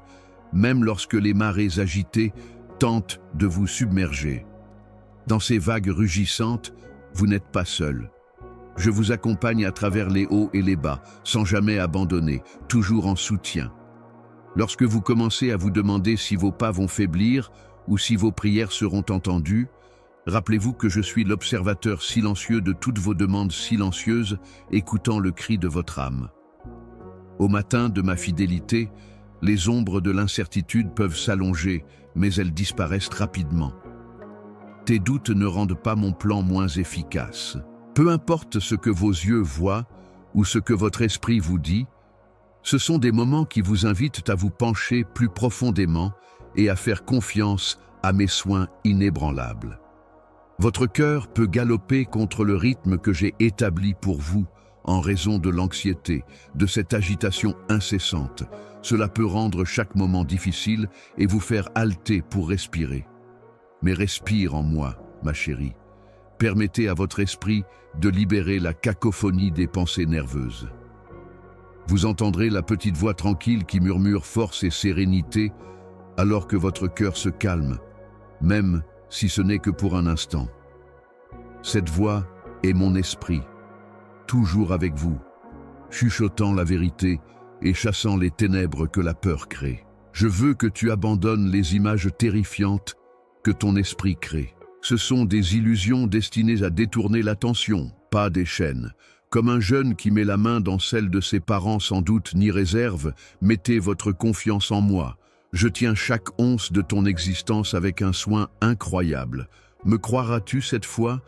même lorsque les marées agitées tentent de vous submerger. Dans ces vagues rugissantes, vous n'êtes pas seul. Je vous accompagne à travers les hauts et les bas, sans jamais abandonner, toujours en soutien. Lorsque vous commencez à vous demander si vos pas vont faiblir ou si vos prières seront entendues, rappelez-vous que je suis l'observateur silencieux de toutes vos demandes silencieuses, écoutant le cri de votre âme. Au matin de ma fidélité, les ombres de l'incertitude peuvent s'allonger, mais elles disparaissent rapidement. Tes doutes ne rendent pas mon plan moins efficace. Peu importe ce que vos yeux voient ou ce que votre esprit vous dit, ce sont des moments qui vous invitent à vous pencher plus profondément et à faire confiance à mes soins inébranlables. Votre cœur peut galoper contre le rythme que j'ai établi pour vous en raison de l'anxiété, de cette agitation incessante. Cela peut rendre chaque moment difficile et vous faire halter pour respirer. Mais respire en moi, ma chérie. Permettez à votre esprit de libérer la cacophonie des pensées nerveuses. Vous entendrez la petite voix tranquille qui murmure force et sérénité alors que votre cœur se calme, même si ce n'est que pour un instant. Cette voix est mon esprit, toujours avec vous, chuchotant la vérité et chassant les ténèbres que la peur crée. Je veux que tu abandonnes les images terrifiantes que ton esprit crée. Ce sont des illusions destinées à détourner l'attention, pas des chaînes. Comme un jeune qui met la main dans celle de ses parents sans doute ni réserve, mettez votre confiance en moi. Je tiens chaque once de ton existence avec un soin incroyable. Me croiras-tu cette fois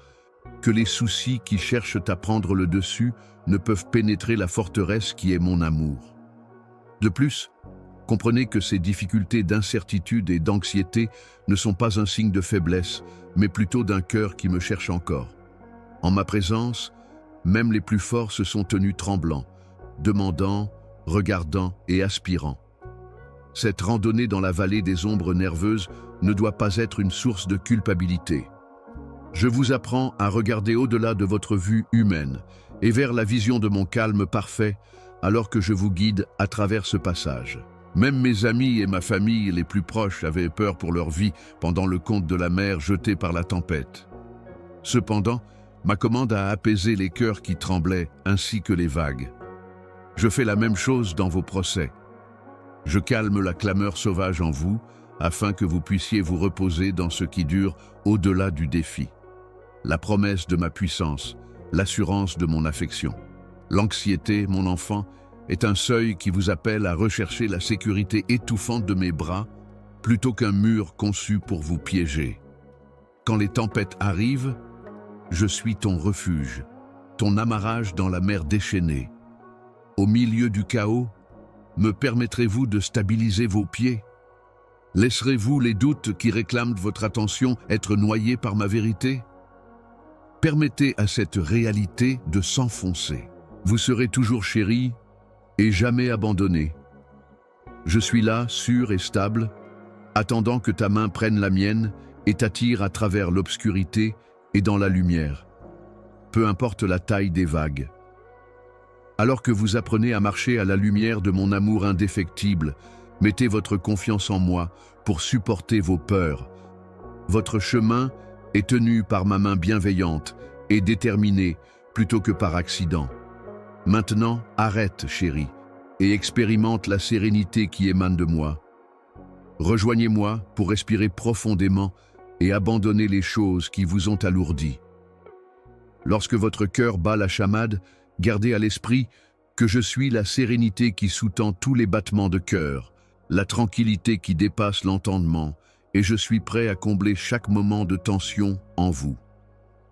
que les soucis qui cherchent à prendre le dessus ne peuvent pénétrer la forteresse qui est mon amour? De plus, comprenez que ces difficultés d'incertitude et d'anxiété ne sont pas un signe de faiblesse, mais plutôt d'un cœur qui me cherche encore. En ma présence, même les plus forts se sont tenus tremblants, demandant, regardant et aspirant. Cette randonnée dans la vallée des ombres nerveuses ne doit pas être une source de culpabilité. Je vous apprends à regarder au-delà de votre vue humaine et vers la vision de mon calme parfait alors que je vous guide à travers ce passage. Même mes amis et ma famille les plus proches avaient peur pour leur vie pendant le conte de la mer jeté par la tempête. Cependant, ma commande a apaisé les cœurs qui tremblaient ainsi que les vagues. Je fais la même chose dans vos procès. Je calme la clameur sauvage en vous afin que vous puissiez vous reposer dans ce qui dure au-delà du défi. La promesse de ma puissance, l'assurance de mon affection. L'anxiété, mon enfant, est un seuil qui vous appelle à rechercher la sécurité étouffante de mes bras plutôt qu'un mur conçu pour vous piéger. Quand les tempêtes arrivent, je suis ton refuge, ton amarrage dans la mer déchaînée. Au milieu du chaos, me permettrez-vous de stabiliser vos pieds? Laisserez-vous les doutes qui réclament votre attention être noyés par ma vérité? Permettez à cette réalité de s'enfoncer. Vous serez toujours chérie et jamais abandonnée. Je suis là, sûr et stable, attendant que ta main prenne la mienne et t'attire à travers l'obscurité et dans la lumière, peu importe la taille des vagues. Alors que vous apprenez à marcher à la lumière de mon amour indéfectible, mettez votre confiance en moi pour supporter vos peurs. Votre chemin est tenu par ma main bienveillante et déterminée plutôt que par accident. Maintenant, arrête, chérie, et expérimente la sérénité qui émane de moi. Rejoignez-moi pour respirer profondément et abandonner les choses qui vous ont alourdi. Lorsque votre cœur bat la chamade, gardez à l'esprit que je suis la sérénité qui sous-tend tous les battements de cœur, la tranquillité qui dépasse l'entendement, et je suis prêt à combler chaque moment de tension en vous.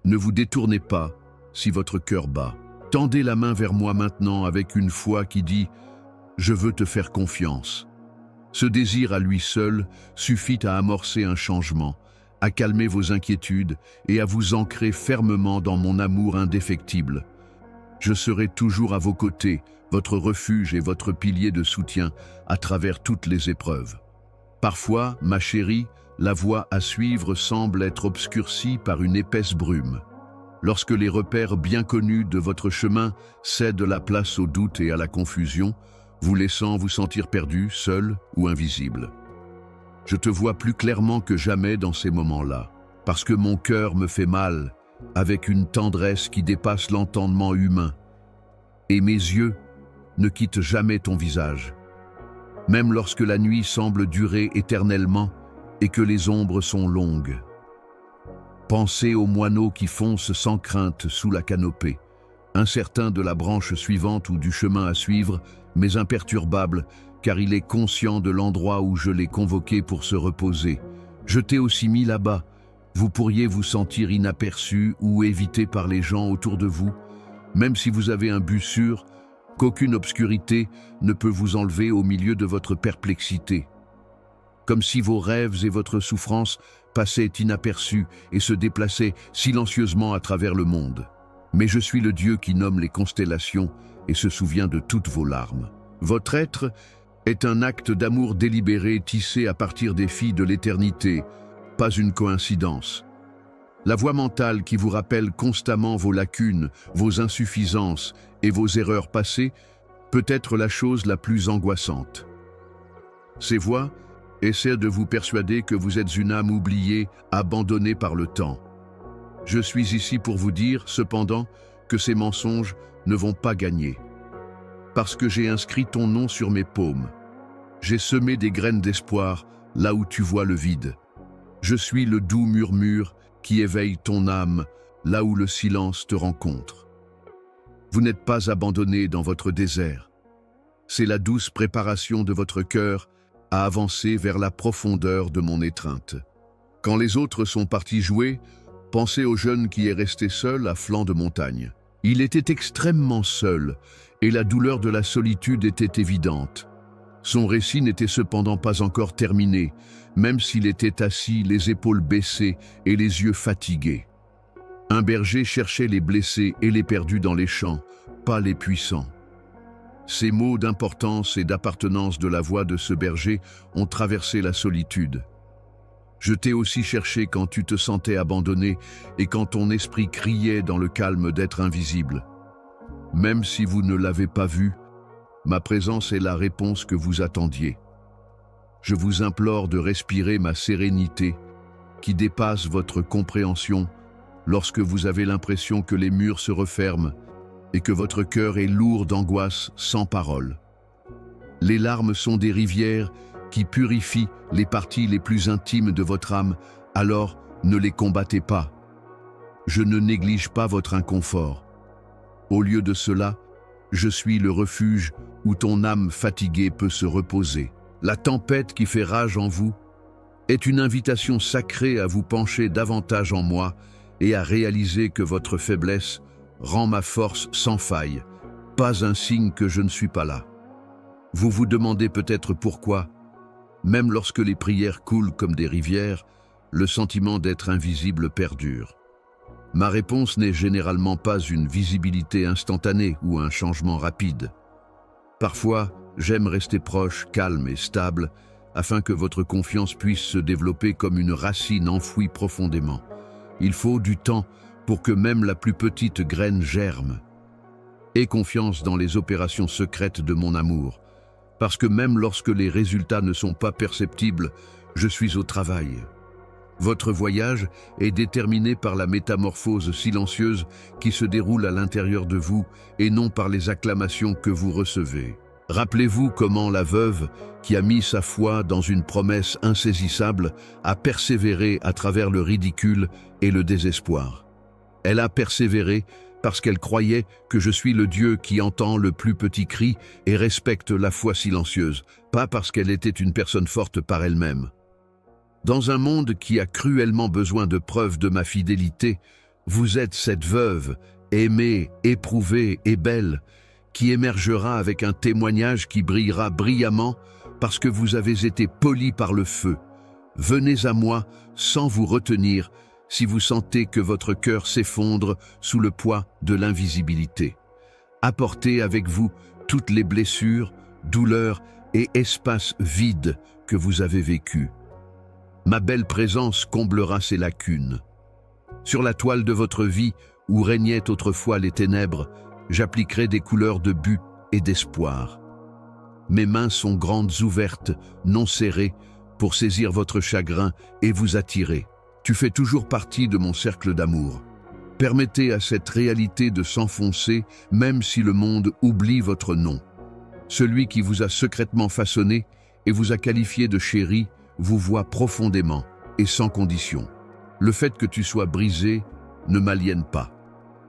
Ne vous détournez pas si votre cœur bat. Tendez la main vers moi maintenant avec une foi qui dit « Je veux te faire confiance ». Ce désir à lui seul suffit à amorcer un changement, à calmer vos inquiétudes et à vous ancrer fermement dans mon amour indéfectible. Je serai toujours à vos côtés, votre refuge et votre pilier de soutien à travers toutes les épreuves. Parfois, ma chérie, la voie à suivre semble être obscurcie par une épaisse brume. Lorsque les repères bien connus de votre chemin cèdent la place au doute et à la confusion, vous laissant vous sentir perdu, seul ou invisible. Je te vois plus clairement que jamais dans ces moments-là, parce que mon cœur me fait mal, avec une tendresse qui dépasse l'entendement humain. Et mes yeux ne quittent jamais ton visage. Même lorsque la nuit semble durer éternellement et que les ombres sont longues. Pensez aux moineaux qui foncent sans crainte sous la canopée, incertain de la branche suivante ou du chemin à suivre, mais imperturbable, car il est conscient de l'endroit où je l'ai convoqué pour se reposer. Je t'ai aussi mis là-bas. Vous pourriez vous sentir inaperçu ou évité par les gens autour de vous, même si vous avez un but sûr, qu'aucune obscurité ne peut vous enlever au milieu de votre perplexité. Comme si vos rêves et votre souffrance passaient inaperçus et se déplaçaient silencieusement à travers le monde. Mais je suis le Dieu qui nomme les constellations et se souvient de toutes vos larmes. Votre être est un acte d'amour délibéré tissé à partir des filles de l'éternité, pas une coïncidence. La voix mentale qui vous rappelle constamment vos lacunes, vos insuffisances et vos erreurs passées peut être la chose la plus angoissante. Ces voix essaient de vous persuader que vous êtes une âme oubliée, abandonnée par le temps. Je suis ici pour vous dire, cependant, que ces mensonges ne vont pas gagner. Parce que j'ai inscrit ton nom sur mes paumes. J'ai semé des graines d'espoir là où tu vois le vide. Je suis le doux murmure qui éveille ton âme là où le silence te rencontre. Vous n'êtes pas abandonné dans votre désert. C'est la douce préparation de votre cœur à avancer vers la profondeur de mon étreinte. Quand les autres sont partis jouer, pensez au jeune qui est resté seul à flanc de montagne. Il était extrêmement seul, et la douleur de la solitude était évidente. Son récit n'était cependant pas encore terminé, même s'il était assis, les épaules baissées et les yeux fatigués. Un berger cherchait les blessés et les perdus dans les champs, pas les puissants. Ces mots d'importance et d'appartenance de la voix de ce berger ont traversé la solitude. Je t'ai aussi cherché quand tu te sentais abandonné et quand ton esprit criait dans le calme d'être invisible. Même si vous ne l'avez pas vu, ma présence est la réponse que vous attendiez. Je vous implore de respirer ma sérénité qui dépasse votre compréhension lorsque vous avez l'impression que les murs se referment et que votre cœur est lourd d'angoisse sans parole. Les larmes sont des rivières qui purifient les parties les plus intimes de votre âme, alors ne les combattez pas. Je ne néglige pas votre inconfort. Au lieu de cela, je suis le refuge où ton âme fatiguée peut se reposer. La tempête qui fait rage en vous est une invitation sacrée à vous pencher davantage en moi et à réaliser que votre faiblesse rend ma force sans faille, pas un signe que je ne suis pas là. Vous vous demandez peut-être pourquoi, même lorsque les prières coulent comme des rivières, le sentiment d'être invisible perdure. Ma réponse n'est généralement pas une visibilité instantanée ou un changement rapide. Parfois, j'aime rester proche, calme et stable, afin que votre confiance puisse se développer comme une racine enfouie profondément. Il faut du temps pour que même la plus petite graine germe. Aie confiance dans les opérations secrètes de mon amour, parce que même lorsque les résultats ne sont pas perceptibles, je suis au travail. Votre voyage est déterminé par la métamorphose silencieuse qui se déroule à l'intérieur de vous et non par les acclamations que vous recevez. Rappelez-vous comment la veuve, qui a mis sa foi dans une promesse insaisissable, a persévéré à travers le ridicule et le désespoir. Elle a persévéré parce qu'elle croyait que je suis le Dieu qui entend le plus petit cri et respecte la foi silencieuse, pas parce qu'elle était une personne forte par elle-même. Dans un monde qui a cruellement besoin de preuves de ma fidélité, vous êtes cette veuve, aimée, éprouvée et belle, qui émergera avec un témoignage qui brillera brillamment parce que vous avez été poli par le feu. Venez à moi sans vous retenir si vous sentez que votre cœur s'effondre sous le poids de l'invisibilité. Apportez avec vous toutes les blessures, douleurs et espaces vides que vous avez vécus. Ma belle présence comblera ces lacunes. Sur la toile de votre vie, où régnaient autrefois les ténèbres, j'appliquerai des couleurs de but et d'espoir. Mes mains sont grandes ouvertes, non serrées, pour saisir votre chagrin et vous attirer. Tu fais toujours partie de mon cercle d'amour. Permettez à cette réalité de s'enfoncer, même si le monde oublie votre nom. Celui qui vous a secrètement façonné et vous a qualifié de chéri vous voit profondément et sans condition. Le fait que tu sois brisé ne m'aliène pas.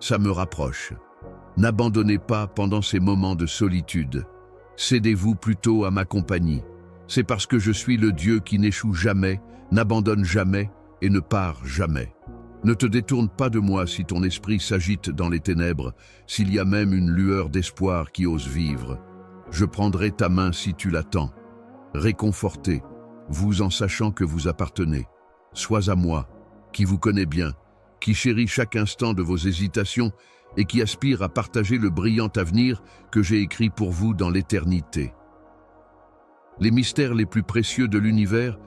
Ça me rapproche. N'abandonnez pas pendant ces moments de solitude. Cédez-vous plutôt à ma compagnie. C'est parce que je suis le Dieu qui n'échoue jamais, n'abandonne jamais et ne part jamais. Ne te détourne pas de moi si ton esprit s'agite dans les ténèbres, s'il y a même une lueur d'espoir qui ose vivre. Je prendrai ta main si tu l'attends. Réconfortez, vous en sachant que vous appartenez. Sois à moi, qui vous connais bien, qui chérit chaque instant de vos hésitations et qui aspire à partager le brillant avenir que j'ai écrit pour vous dans l'éternité. Les mystères les plus précieux de l'univers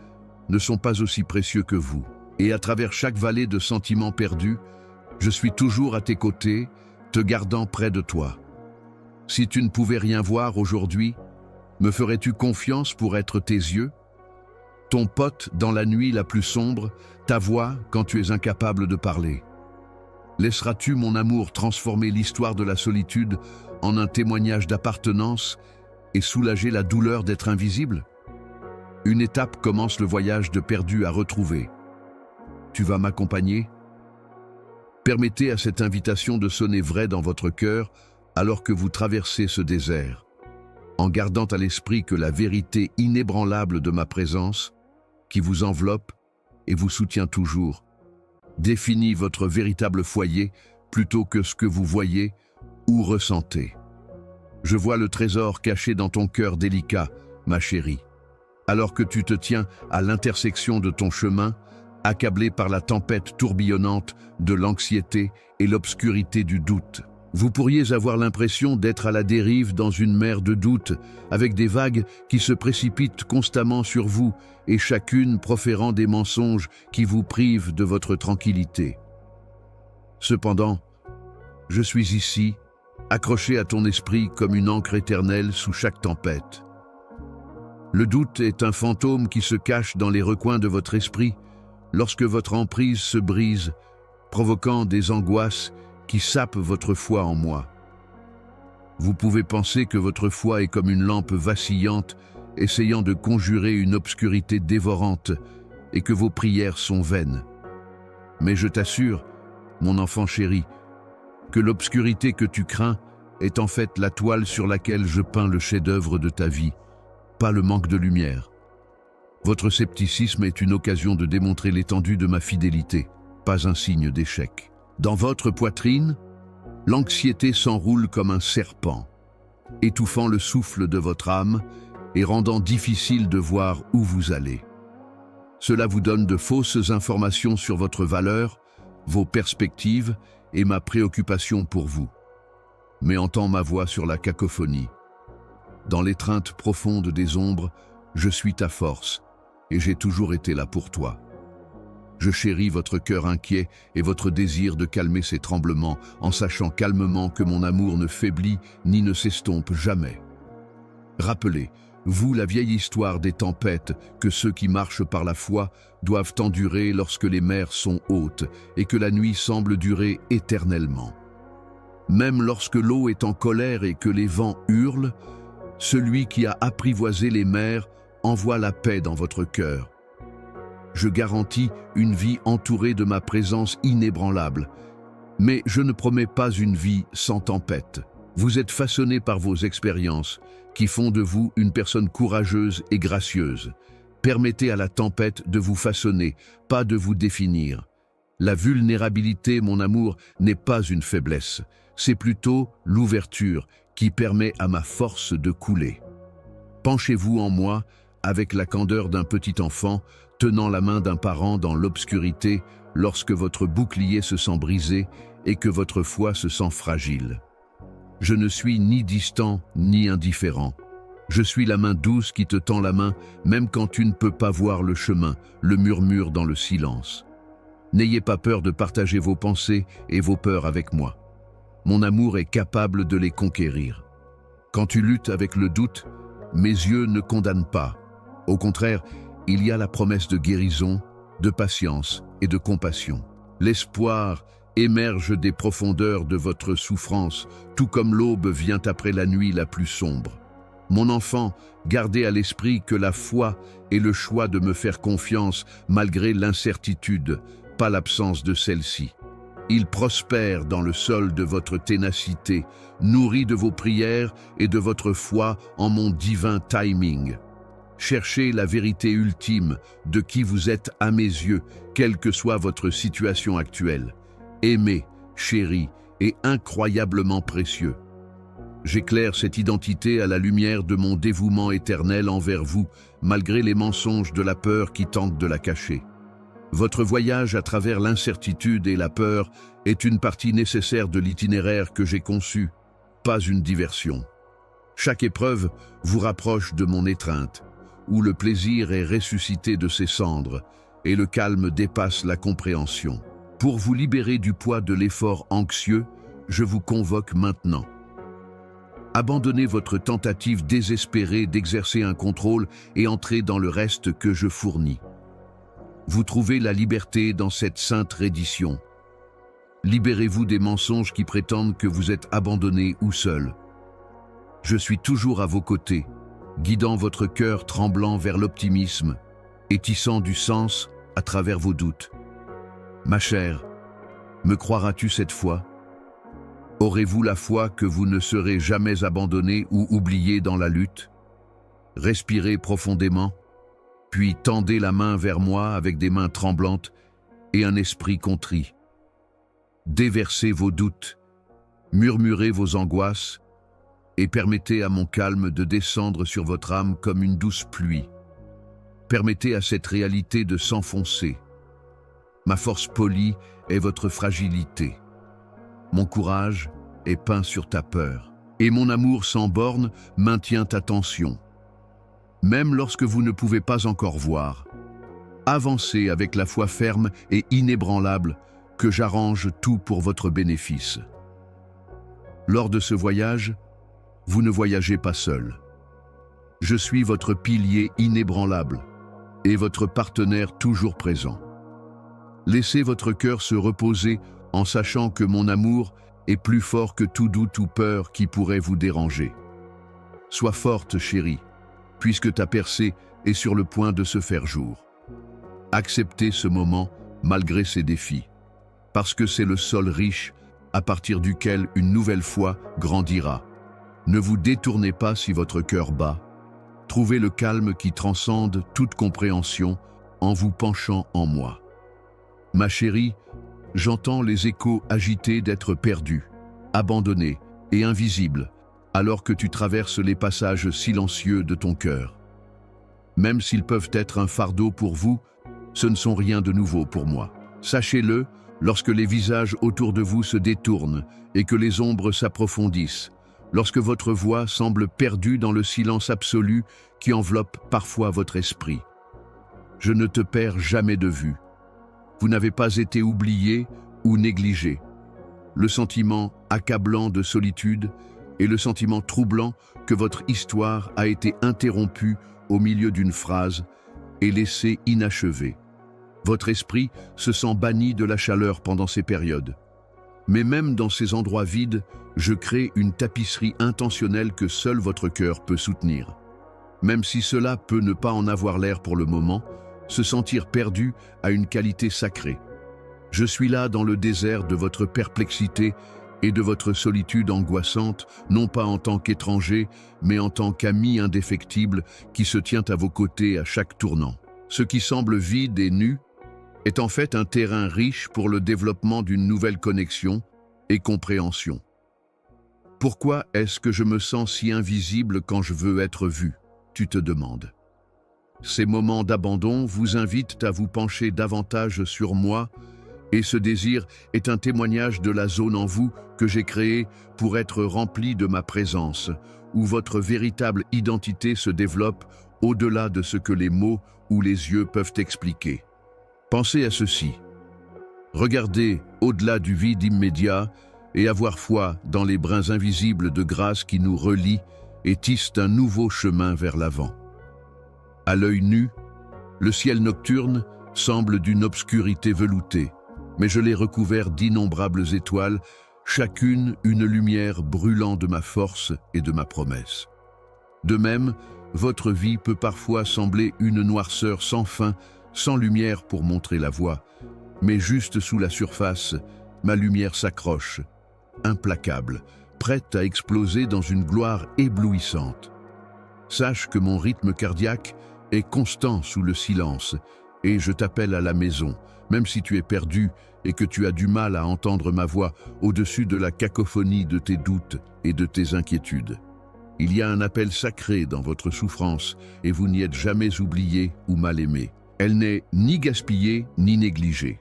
ne sont pas aussi précieux que vous. Et à travers chaque vallée de sentiments perdus, je suis toujours à tes côtés, te gardant près de toi. Si tu ne pouvais rien voir aujourd'hui, me ferais-tu confiance pour être tes yeux? Ton pote dans la nuit la plus sombre, ta voix quand tu es incapable de parler. Laisseras-tu mon amour transformer l'histoire de la solitude en un témoignage d'appartenance et soulager la douleur d'être invisible? Une étape commence le voyage de perdu à retrouver. Tu vas m'accompagner? Permettez à cette invitation de sonner vrai dans votre cœur alors que vous traversez ce désert, en gardant à l'esprit que la vérité inébranlable de ma présence, qui vous enveloppe et vous soutient toujours, définit votre véritable foyer plutôt que ce que vous voyez ou ressentez. Je vois le trésor caché dans ton cœur délicat, ma chérie. Alors que tu te tiens à l'intersection de ton chemin, accablé par la tempête tourbillonnante de l'anxiété et l'obscurité du doute. Vous pourriez avoir l'impression d'être à la dérive dans une mer de doute, avec des vagues qui se précipitent constamment sur vous et chacune proférant des mensonges qui vous privent de votre tranquillité. Cependant, je suis ici, accroché à ton esprit comme une ancre éternelle sous chaque tempête. Le doute est un fantôme qui se cache dans les recoins de votre esprit lorsque votre emprise se brise, provoquant des angoisses qui sapent votre foi en moi. Vous pouvez penser que votre foi est comme une lampe vacillante, essayant de conjurer une obscurité dévorante, et que vos prières sont vaines. Mais je t'assure, mon enfant chéri, que l'obscurité que tu crains est en fait la toile sur laquelle je peins le chef-d'œuvre de ta vie, pas le manque de lumière. Votre scepticisme est une occasion de démontrer l'étendue de ma fidélité, pas un signe d'échec. Dans votre poitrine, l'anxiété s'enroule comme un serpent, étouffant le souffle de votre âme et rendant difficile de voir où vous allez. Cela vous donne de fausses informations sur votre valeur, vos perspectives et ma préoccupation pour vous. Mais entends ma voix sur la cacophonie. Dans l'étreinte profonde des ombres, Je suis ta force, et j'ai toujours été là pour toi. Je chéris votre cœur inquiet et votre désir de calmer ses tremblements, en sachant calmement que mon amour ne faiblit ni ne s'estompe jamais. Rappelez, vous, la vieille histoire des tempêtes que ceux qui marchent par la foi doivent endurer lorsque les mers sont hautes et que la nuit semble durer éternellement. Même lorsque l'eau est en colère et que les vents hurlent, celui qui a apprivoisé les mers envoie la paix dans votre cœur. Je garantis une vie entourée de ma présence inébranlable, mais je ne promets pas une vie sans tempête. Vous êtes façonné par vos expériences, qui font de vous une personne courageuse et gracieuse. Permettez à la tempête de vous façonner, pas de vous définir. La vulnérabilité, mon amour, n'est pas une faiblesse, c'est plutôt l'ouverture qui permet à ma force de couler. Penchez-vous en moi avec la candeur d'un petit enfant, tenant la main d'un parent dans l'obscurité lorsque votre bouclier se sent brisé et que votre foi se sent fragile. Je ne suis ni distant ni indifférent. Je suis la main douce qui te tend la main, même quand tu ne peux pas voir le chemin, le murmure dans le silence. N'ayez pas peur de partager vos pensées et vos peurs avec moi. Mon amour est capable de les conquérir. Quand tu luttes avec le doute, mes yeux ne condamnent pas. Au contraire, il y a la promesse de guérison, de patience et de compassion. L'espoir émerge des profondeurs de votre souffrance, tout comme l'aube vient après la nuit la plus sombre. Mon enfant, gardez à l'esprit que la foi est le choix de me faire confiance malgré l'incertitude, pas l'absence de celle-ci. Il prospère dans le sol de votre ténacité, nourri de vos prières et de votre foi en mon divin timing. Cherchez la vérité ultime de qui vous êtes à mes yeux, quelle que soit votre situation actuelle. Aimé, chéri et incroyablement précieux. J'éclaire cette identité à la lumière de mon dévouement éternel envers vous, malgré les mensonges de la peur qui tentent de la cacher. Votre voyage à travers l'incertitude et la peur est une partie nécessaire de l'itinéraire que j'ai conçu, pas une diversion. Chaque épreuve vous rapproche de mon étreinte, où le plaisir est ressuscité de ses cendres et le calme dépasse la compréhension. Pour vous libérer du poids de l'effort anxieux, je vous convoque maintenant. Abandonnez votre tentative désespérée d'exercer un contrôle et entrez dans le reste que je fournis. Vous trouvez la liberté dans cette sainte reddition. Libérez-vous des mensonges qui prétendent que vous êtes abandonné ou seul. Je suis toujours à vos côtés, guidant votre cœur tremblant vers l'optimisme et tissant du sens à travers vos doutes. Ma chère, me croiras-tu cette fois? Aurez-vous la foi que vous ne serez jamais abandonné ou oublié dans la lutte? Respirez profondément, puis tendez la main vers moi avec des mains tremblantes et un esprit contrit. Déversez vos doutes, murmurez vos angoisses et permettez à mon calme de descendre sur votre âme comme une douce pluie. Permettez à cette réalité de s'enfoncer. Ma force polie est votre fragilité. Mon courage est peint sur ta peur. Et mon amour sans borne maintient ta tension. Même lorsque vous ne pouvez pas encore voir, avancez avec la foi ferme et inébranlable que j'arrange tout pour votre bénéfice. Lors de ce voyage, vous ne voyagez pas seul. Je suis votre pilier inébranlable et votre partenaire toujours présent. Laissez votre cœur se reposer en sachant que mon amour est plus fort que tout doute ou peur qui pourrait vous déranger. Sois forte, chérie, puisque ta percée est sur le point de se faire jour. Acceptez ce moment malgré ses défis, parce que c'est le sol riche à partir duquel une nouvelle foi grandira. Ne vous détournez pas si votre cœur bat. Trouvez le calme qui transcende toute compréhension en vous penchant en moi. Ma chérie, j'entends les échos agités d'être perdus, abandonnés et invisibles, alors que tu traverses les passages silencieux de ton cœur. Même s'ils peuvent être un fardeau pour vous, ce ne sont rien de nouveau pour moi. Sachez-le, lorsque les visages autour de vous se détournent et que les ombres s'approfondissent, lorsque votre voix semble perdue dans le silence absolu qui enveloppe parfois votre esprit. Je ne te perds jamais de vue. Vous n'avez pas été oublié ou négligé. Le sentiment accablant de solitude et le sentiment troublant que votre histoire a été interrompue au milieu d'une phrase et laissée inachevée. Votre esprit se sent banni de la chaleur pendant ces périodes. Mais même dans ces endroits vides, je crée une tapisserie intentionnelle que seul votre cœur peut soutenir. Même si cela peut ne pas en avoir l'air pour le moment, se sentir perdu a une qualité sacrée. Je suis là dans le désert de votre perplexité et de votre solitude angoissante, non pas en tant qu'étranger, mais en tant qu'ami indéfectible qui se tient à vos côtés à chaque tournant. Ce qui semble vide et nu est en fait un terrain riche pour le développement d'une nouvelle connexion et compréhension. Pourquoi est-ce que je me sens si invisible quand je veux être vu, tu te demandes. Ces moments d'abandon vous invitent à vous pencher davantage sur moi, et ce désir est un témoignage de la zone en vous que j'ai créée pour être remplie de ma présence, où votre véritable identité se développe au-delà de ce que les mots ou les yeux peuvent expliquer. Pensez à ceci. Regardez au-delà du vide immédiat et avoir foi dans les brins invisibles de grâce qui nous relient et tissent un nouveau chemin vers l'avant. À l'œil nu, le ciel nocturne semble d'une obscurité veloutée, mais je l'ai recouvert d'innombrables étoiles, chacune une lumière brûlant de ma force et de ma promesse. De même, votre vie peut parfois sembler une noirceur sans fin, sans lumière pour montrer la voie, mais juste sous la surface, ma lumière s'accroche, implacable, prête à exploser dans une gloire éblouissante. Sache que mon rythme cardiaque est constant sous le silence, et je t'appelle à la maison, même si tu es perdu et que tu as du mal à entendre ma voix au-dessus de la cacophonie de tes doutes et de tes inquiétudes. Il y a un appel sacré dans votre souffrance, et vous n'y êtes jamais oublié ou mal aimé. Elle n'est ni gaspillée ni négligée.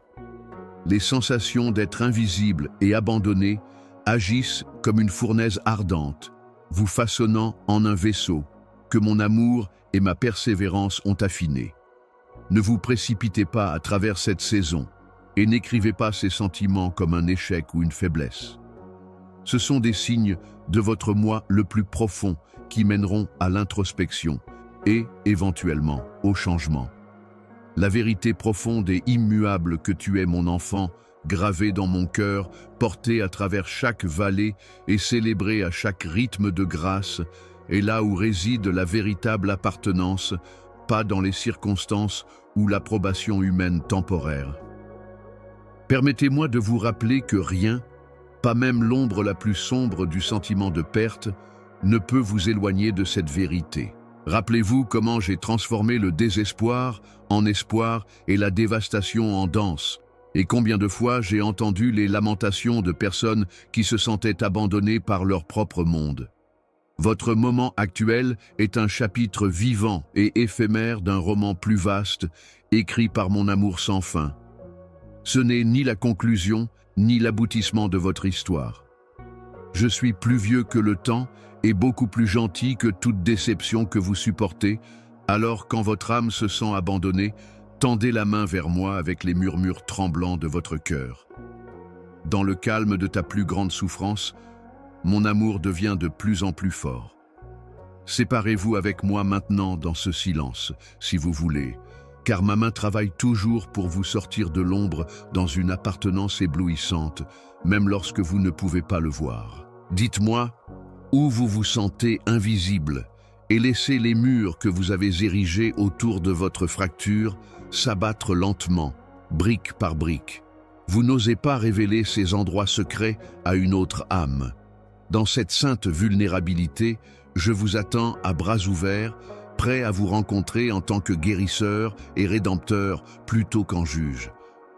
Les sensations d'être invisible et abandonné agissent comme une fournaise ardente, vous façonnant en un vaisseau que mon amour et ma persévérance ont affiné. Ne vous précipitez pas à travers cette saison et n'écrivez pas ces sentiments comme un échec ou une faiblesse. Ce sont des signes de votre moi le plus profond qui mèneront à l'introspection et, éventuellement, au changement. La vérité profonde et immuable que tu es mon enfant, gravée dans mon cœur, portée à travers chaque vallée et célébrée à chaque rythme de grâce, est là où réside la véritable appartenance, pas dans les circonstances ou l'approbation humaine temporaire. Permettez-moi de vous rappeler que rien, pas même l'ombre la plus sombre du sentiment de perte, ne peut vous éloigner de cette vérité. Rappelez-vous comment j'ai transformé le désespoir en espoir et la dévastation en danse, et combien de fois j'ai entendu les lamentations de personnes qui se sentaient abandonnées par leur propre monde. Votre moment actuel est un chapitre vivant et éphémère d'un roman plus vaste, écrit par mon amour sans fin. Ce n'est ni la conclusion, ni l'aboutissement de votre histoire. Je suis plus vieux que le temps et beaucoup plus gentil que toute déception que vous supportez, alors quand votre âme se sent abandonnée, tendez la main vers moi avec les murmures tremblants de votre cœur. Dans le calme de ta plus grande souffrance, mon amour devient de plus en plus fort. Séparez-vous avec moi maintenant dans ce silence, si vous voulez, car ma main travaille toujours pour vous sortir de l'ombre dans une appartenance éblouissante, même lorsque vous ne pouvez pas le voir. Dites-moi où vous vous sentez invisible et laissez les murs que vous avez érigés autour de votre fracture s'abattre lentement, brique par brique. Vous n'osez pas révéler ces endroits secrets à une autre âme. Dans cette sainte vulnérabilité, je vous attends à bras ouverts, prêt à vous rencontrer en tant que guérisseur et rédempteur plutôt qu'en juge.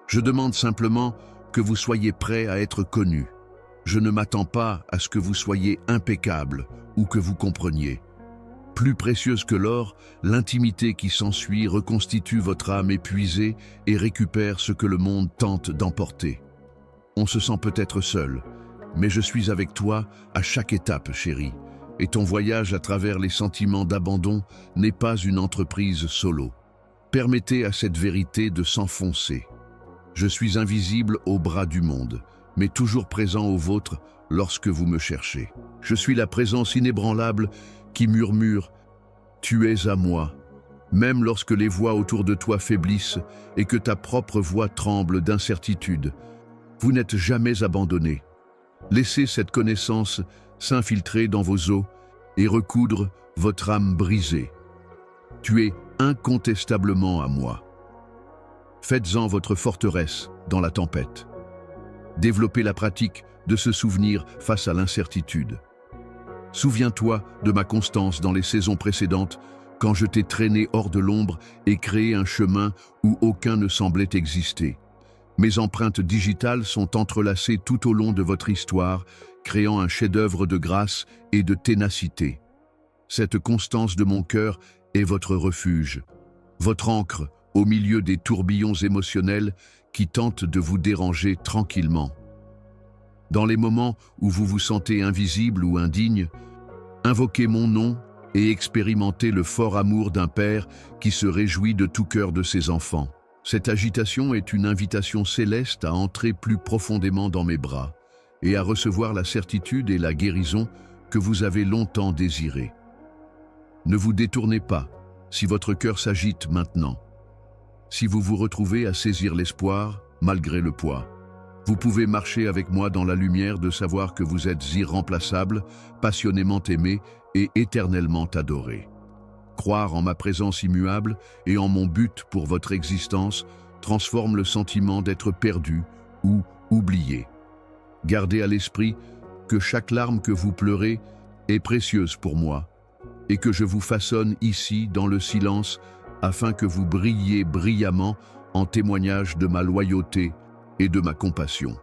Je demande simplement que vous soyez prêt à être connu. Je ne m'attends pas à ce que vous soyez impeccable ou que vous compreniez. Plus précieuse que l'or, l'intimité qui s'ensuit reconstitue votre âme épuisée et récupère ce que le monde tente d'emporter. On se sent peut-être seul, mais je suis avec toi à chaque étape, chérie. Et ton voyage à travers les sentiments d'abandon n'est pas une entreprise solo. Permettez à cette vérité de s'enfoncer. Je suis invisible au bras du monde, mais toujours présent au vôtre lorsque vous me cherchez. Je suis la présence inébranlable qui murmure « Tu es à moi », même lorsque les voix autour de toi faiblissent et que ta propre voix tremble d'incertitude. Vous n'êtes jamais abandonné. Laissez cette connaissance s'infiltrer dans vos os et recoudre votre âme brisée. Tu es incontestablement à moi. Faites-en votre forteresse dans la tempête. Développez la pratique de se souvenir face à l'incertitude. Souviens-toi de ma constance dans les saisons précédentes, quand je t'ai traîné hors de l'ombre et créé un chemin où aucun ne semblait exister. Mes empreintes digitales sont entrelacées tout au long de votre histoire, créant un chef-d'œuvre de grâce et de ténacité. Cette constance de mon cœur est votre refuge, votre ancre au milieu des tourbillons émotionnels qui tentent de vous déranger tranquillement. Dans les moments où vous vous sentez invisible ou indigne, invoquez mon nom et expérimentez le fort amour d'un père qui se réjouit de tout cœur de ses enfants. Cette agitation est une invitation céleste à entrer plus profondément dans mes bras et à recevoir la certitude et la guérison que vous avez longtemps désirées. Ne vous détournez pas si votre cœur s'agite maintenant. Si vous vous retrouvez à saisir l'espoir, malgré le poids, vous pouvez marcher avec moi dans la lumière de savoir que vous êtes irremplaçable, passionnément aimé et éternellement adoré. Croire en ma présence immuable et en mon but pour votre existence transforme le sentiment d'être perdu ou oublié. Gardez à l'esprit que chaque larme que vous pleurez est précieuse pour moi et que je vous façonne ici dans le silence afin que vous brilliez brillamment en témoignage de ma loyauté et de ma compassion.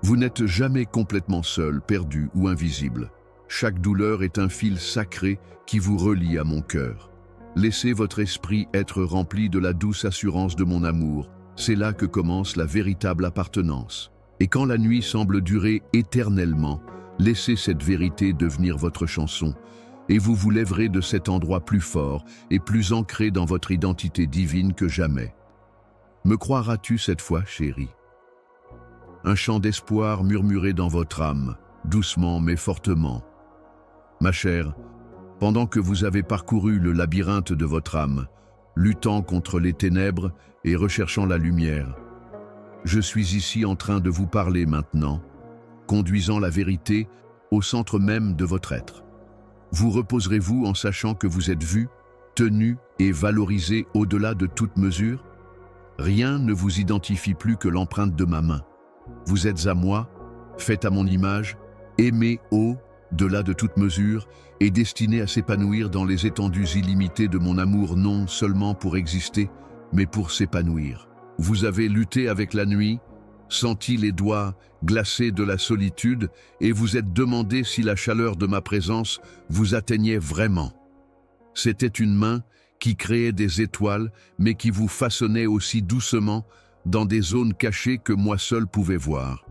Vous n'êtes jamais complètement seul, perdu ou invisible. Chaque douleur est un fil sacré qui vous relie à mon cœur. Laissez votre esprit être rempli de la douce assurance de mon amour. C'est là que commence la véritable appartenance. Et quand la nuit semble durer éternellement, laissez cette vérité devenir votre chanson, et vous vous lèverez de cet endroit plus fort et plus ancré dans votre identité divine que jamais. Me croiras-tu cette fois, chérie? Un chant d'espoir murmuré dans votre âme, doucement mais fortement. Ma chère, pendant que vous avez parcouru le labyrinthe de votre âme, luttant contre les ténèbres et recherchant la lumière, je suis ici en train de vous parler maintenant, conduisant la vérité au centre même de votre être. Vous reposerez-vous en sachant que vous êtes vu, tenu et valorisé au-delà de toute mesure? Rien ne vous identifie plus que l'empreinte de ma main. Vous êtes à moi, faite à mon image, aimé au-delà de toute mesure et destiné à s'épanouir dans les étendues illimitées de mon amour, non seulement pour exister, mais pour s'épanouir. Vous avez lutté avec la nuit, senti les doigts glacés de la solitude et vous êtes demandé si la chaleur de ma présence vous atteignait vraiment. C'était une main qui créait des étoiles, mais qui vous façonnait aussi doucement dans des zones cachées que moi seul pouvais voir.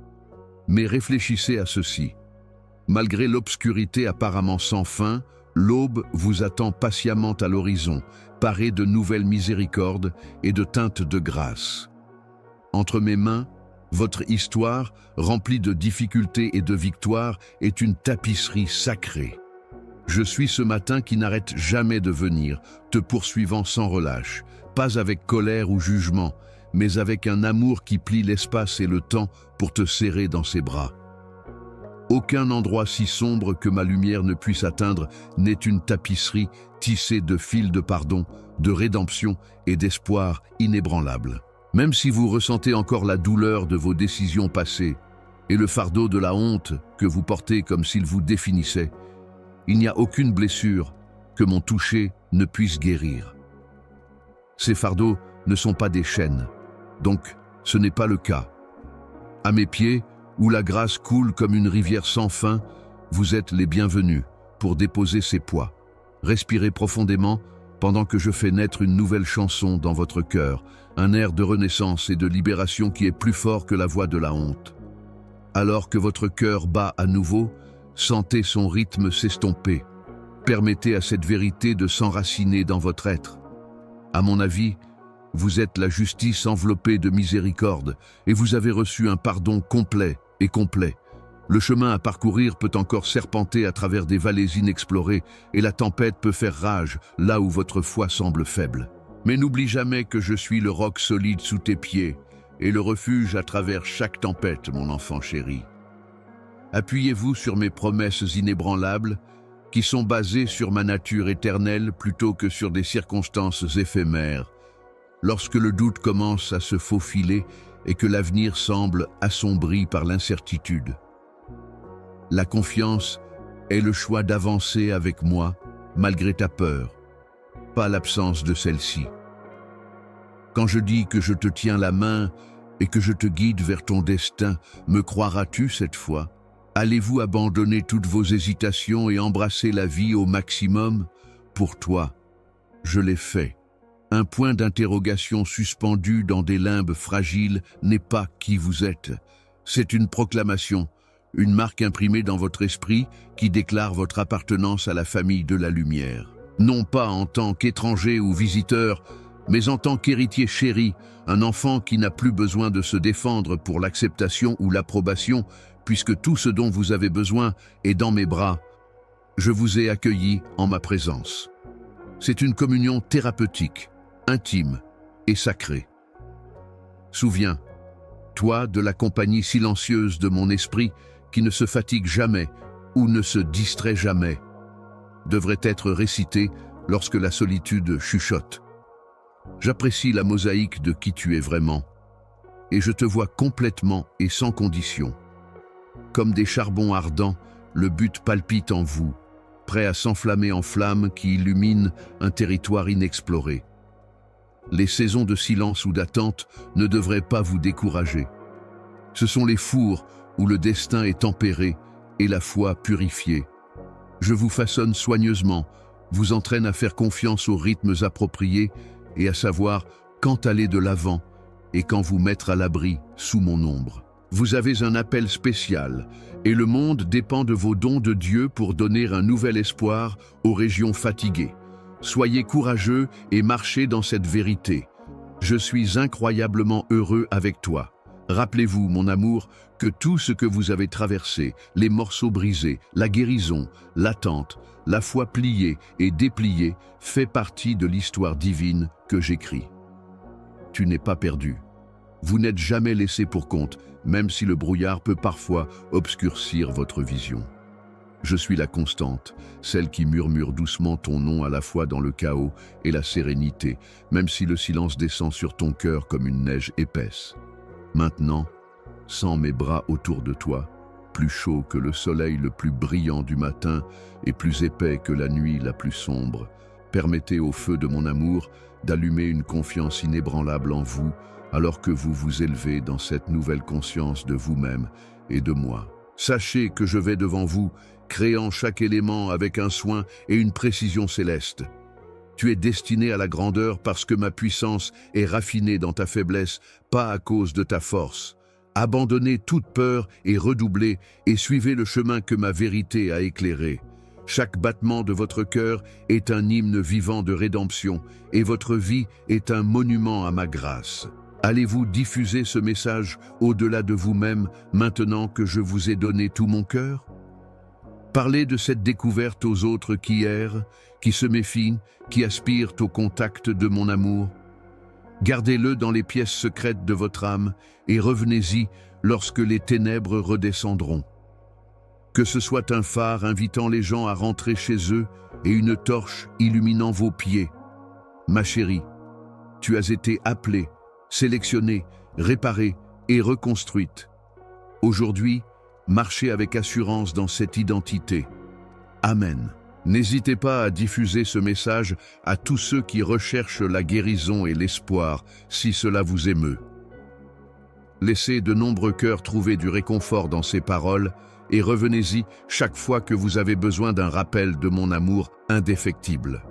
Mais réfléchissez à ceci. Malgré l'obscurité apparemment sans fin, l'aube vous attend patiemment à l'horizon, parée de nouvelles miséricordes et de teintes de grâce. Entre mes mains, votre histoire, remplie de difficultés et de victoires, est une tapisserie sacrée. Je suis ce matin qui n'arrête jamais de venir, te poursuivant sans relâche, pas avec colère ou jugement, mais avec un amour qui plie l'espace et le temps pour te serrer dans ses bras. Aucun endroit si sombre que ma lumière ne puisse atteindre n'est une tapisserie tissée de fils de pardon, de rédemption et d'espoir inébranlable. Même si vous ressentez encore la douleur de vos décisions passées et le fardeau de la honte que vous portez comme s'il vous définissait, il n'y a aucune blessure que mon toucher ne puisse guérir. Ces fardeaux ne sont pas des chaînes, donc ce n'est pas le cas. À mes pieds, où la grâce coule comme une rivière sans fin, vous êtes les bienvenus pour déposer ces poids. Respirez profondément pendant que je fais naître une nouvelle chanson dans votre cœur, un air de renaissance et de libération qui est plus fort que la voix de la honte. Alors que votre cœur bat à nouveau, sentez son rythme s'estomper. Permettez à cette vérité de s'enraciner dans votre être. À mon avis, vous êtes la justice enveloppée de miséricorde et vous avez reçu un pardon complet et complet. Le chemin à parcourir peut encore serpenter à travers des vallées inexplorées et la tempête peut faire rage là où votre foi semble faible. Mais n'oublie jamais que je suis le roc solide sous tes pieds et le refuge à travers chaque tempête, mon enfant chéri. Appuyez-vous sur mes promesses inébranlables qui sont basées sur ma nature éternelle plutôt que sur des circonstances éphémères. Lorsque le doute commence à se faufiler et que l'avenir semble assombri par l'incertitude. La confiance est le choix d'avancer avec moi malgré ta peur, pas l'absence de celle-ci. Quand je dis que je te tiens la main et que je te guide vers ton destin, me croiras-tu cette fois? Allez-vous abandonner toutes vos hésitations et embrasser la vie au maximum? Pour toi, je l'ai fait. Un point d'interrogation suspendu dans des limbes fragiles n'est pas qui vous êtes. C'est une proclamation, une marque imprimée dans votre esprit qui déclare votre appartenance à la famille de la lumière. Non pas en tant qu'étranger ou visiteur, mais en tant qu'héritier chéri, un enfant qui n'a plus besoin de se défendre pour l'acceptation ou l'approbation, puisque tout ce dont vous avez besoin est dans mes bras. Je vous ai accueilli en ma présence. C'est une communion thérapeutique, intime et sacrée. Souviens, toi de la compagnie silencieuse de mon esprit qui ne se fatigue jamais ou ne se distrait jamais, devrait être récité lorsque la solitude chuchote. J'apprécie la mosaïque de qui tu es vraiment, et je te vois complètement et sans condition. Comme des charbons ardents, le but palpite en vous, prêt à s'enflammer en flammes qui illuminent un territoire inexploré. Les saisons de silence ou d'attente ne devraient pas vous décourager. Ce sont les fours où le destin est tempéré et la foi purifiée. Je vous façonne soigneusement, vous entraîne à faire confiance aux rythmes appropriés et à savoir quand aller de l'avant et quand vous mettre à l'abri sous mon ombre. Vous avez un appel spécial et le monde dépend de vos dons de Dieu pour donner un nouvel espoir aux régions fatiguées. Soyez courageux et marchez dans cette vérité. Je suis incroyablement heureux avec toi. Rappelez-vous, mon amour, que tout ce que vous avez traversé, les morceaux brisés, la guérison, l'attente, la foi pliée et dépliée, fait partie de l'histoire divine que j'écris. Tu n'es pas perdu. Vous n'êtes jamais laissé pour compte, même si le brouillard peut parfois obscurcir votre vision. Je suis la constante, celle qui murmure doucement ton nom à la fois dans le chaos et la sérénité, même si le silence descend sur ton cœur comme une neige épaisse. Maintenant, sens mes bras autour de toi, plus chaud que le soleil le plus brillant du matin et plus épais que la nuit la plus sombre. Permettez au feu de mon amour d'allumer une confiance inébranlable en vous, alors que vous vous élevez dans cette nouvelle conscience de vous-même et de moi. Sachez que je vais devant vous, créant chaque élément avec un soin et une précision céleste. Tu es destiné à la grandeur parce que ma puissance est raffinée dans ta faiblesse, pas à cause de ta force. Abandonnez toute peur et redoublez et suivez le chemin que ma vérité a éclairé. Chaque battement de votre cœur est un hymne vivant de rédemption et votre vie est un monument à ma grâce. Allez-vous diffuser ce message au-delà de vous-même maintenant que je vous ai donné tout mon cœur? Parlez de cette découverte aux autres qui errent, qui se méfient, qui aspirent au contact de mon amour. Gardez-le dans les pièces secrètes de votre âme et revenez-y lorsque les ténèbres redescendront. Que ce soit un phare invitant les gens à rentrer chez eux et une torche illuminant vos pieds. Ma chérie, tu as été appelée, sélectionnée, réparée et reconstruite. Aujourd'hui, marchez avec assurance dans cette identité. Amen. N'hésitez pas à diffuser ce message à tous ceux qui recherchent la guérison et l'espoir, si cela vous émeut. Laissez de nombreux cœurs trouver du réconfort dans ces paroles et revenez-y chaque fois que vous avez besoin d'un rappel de mon amour indéfectible.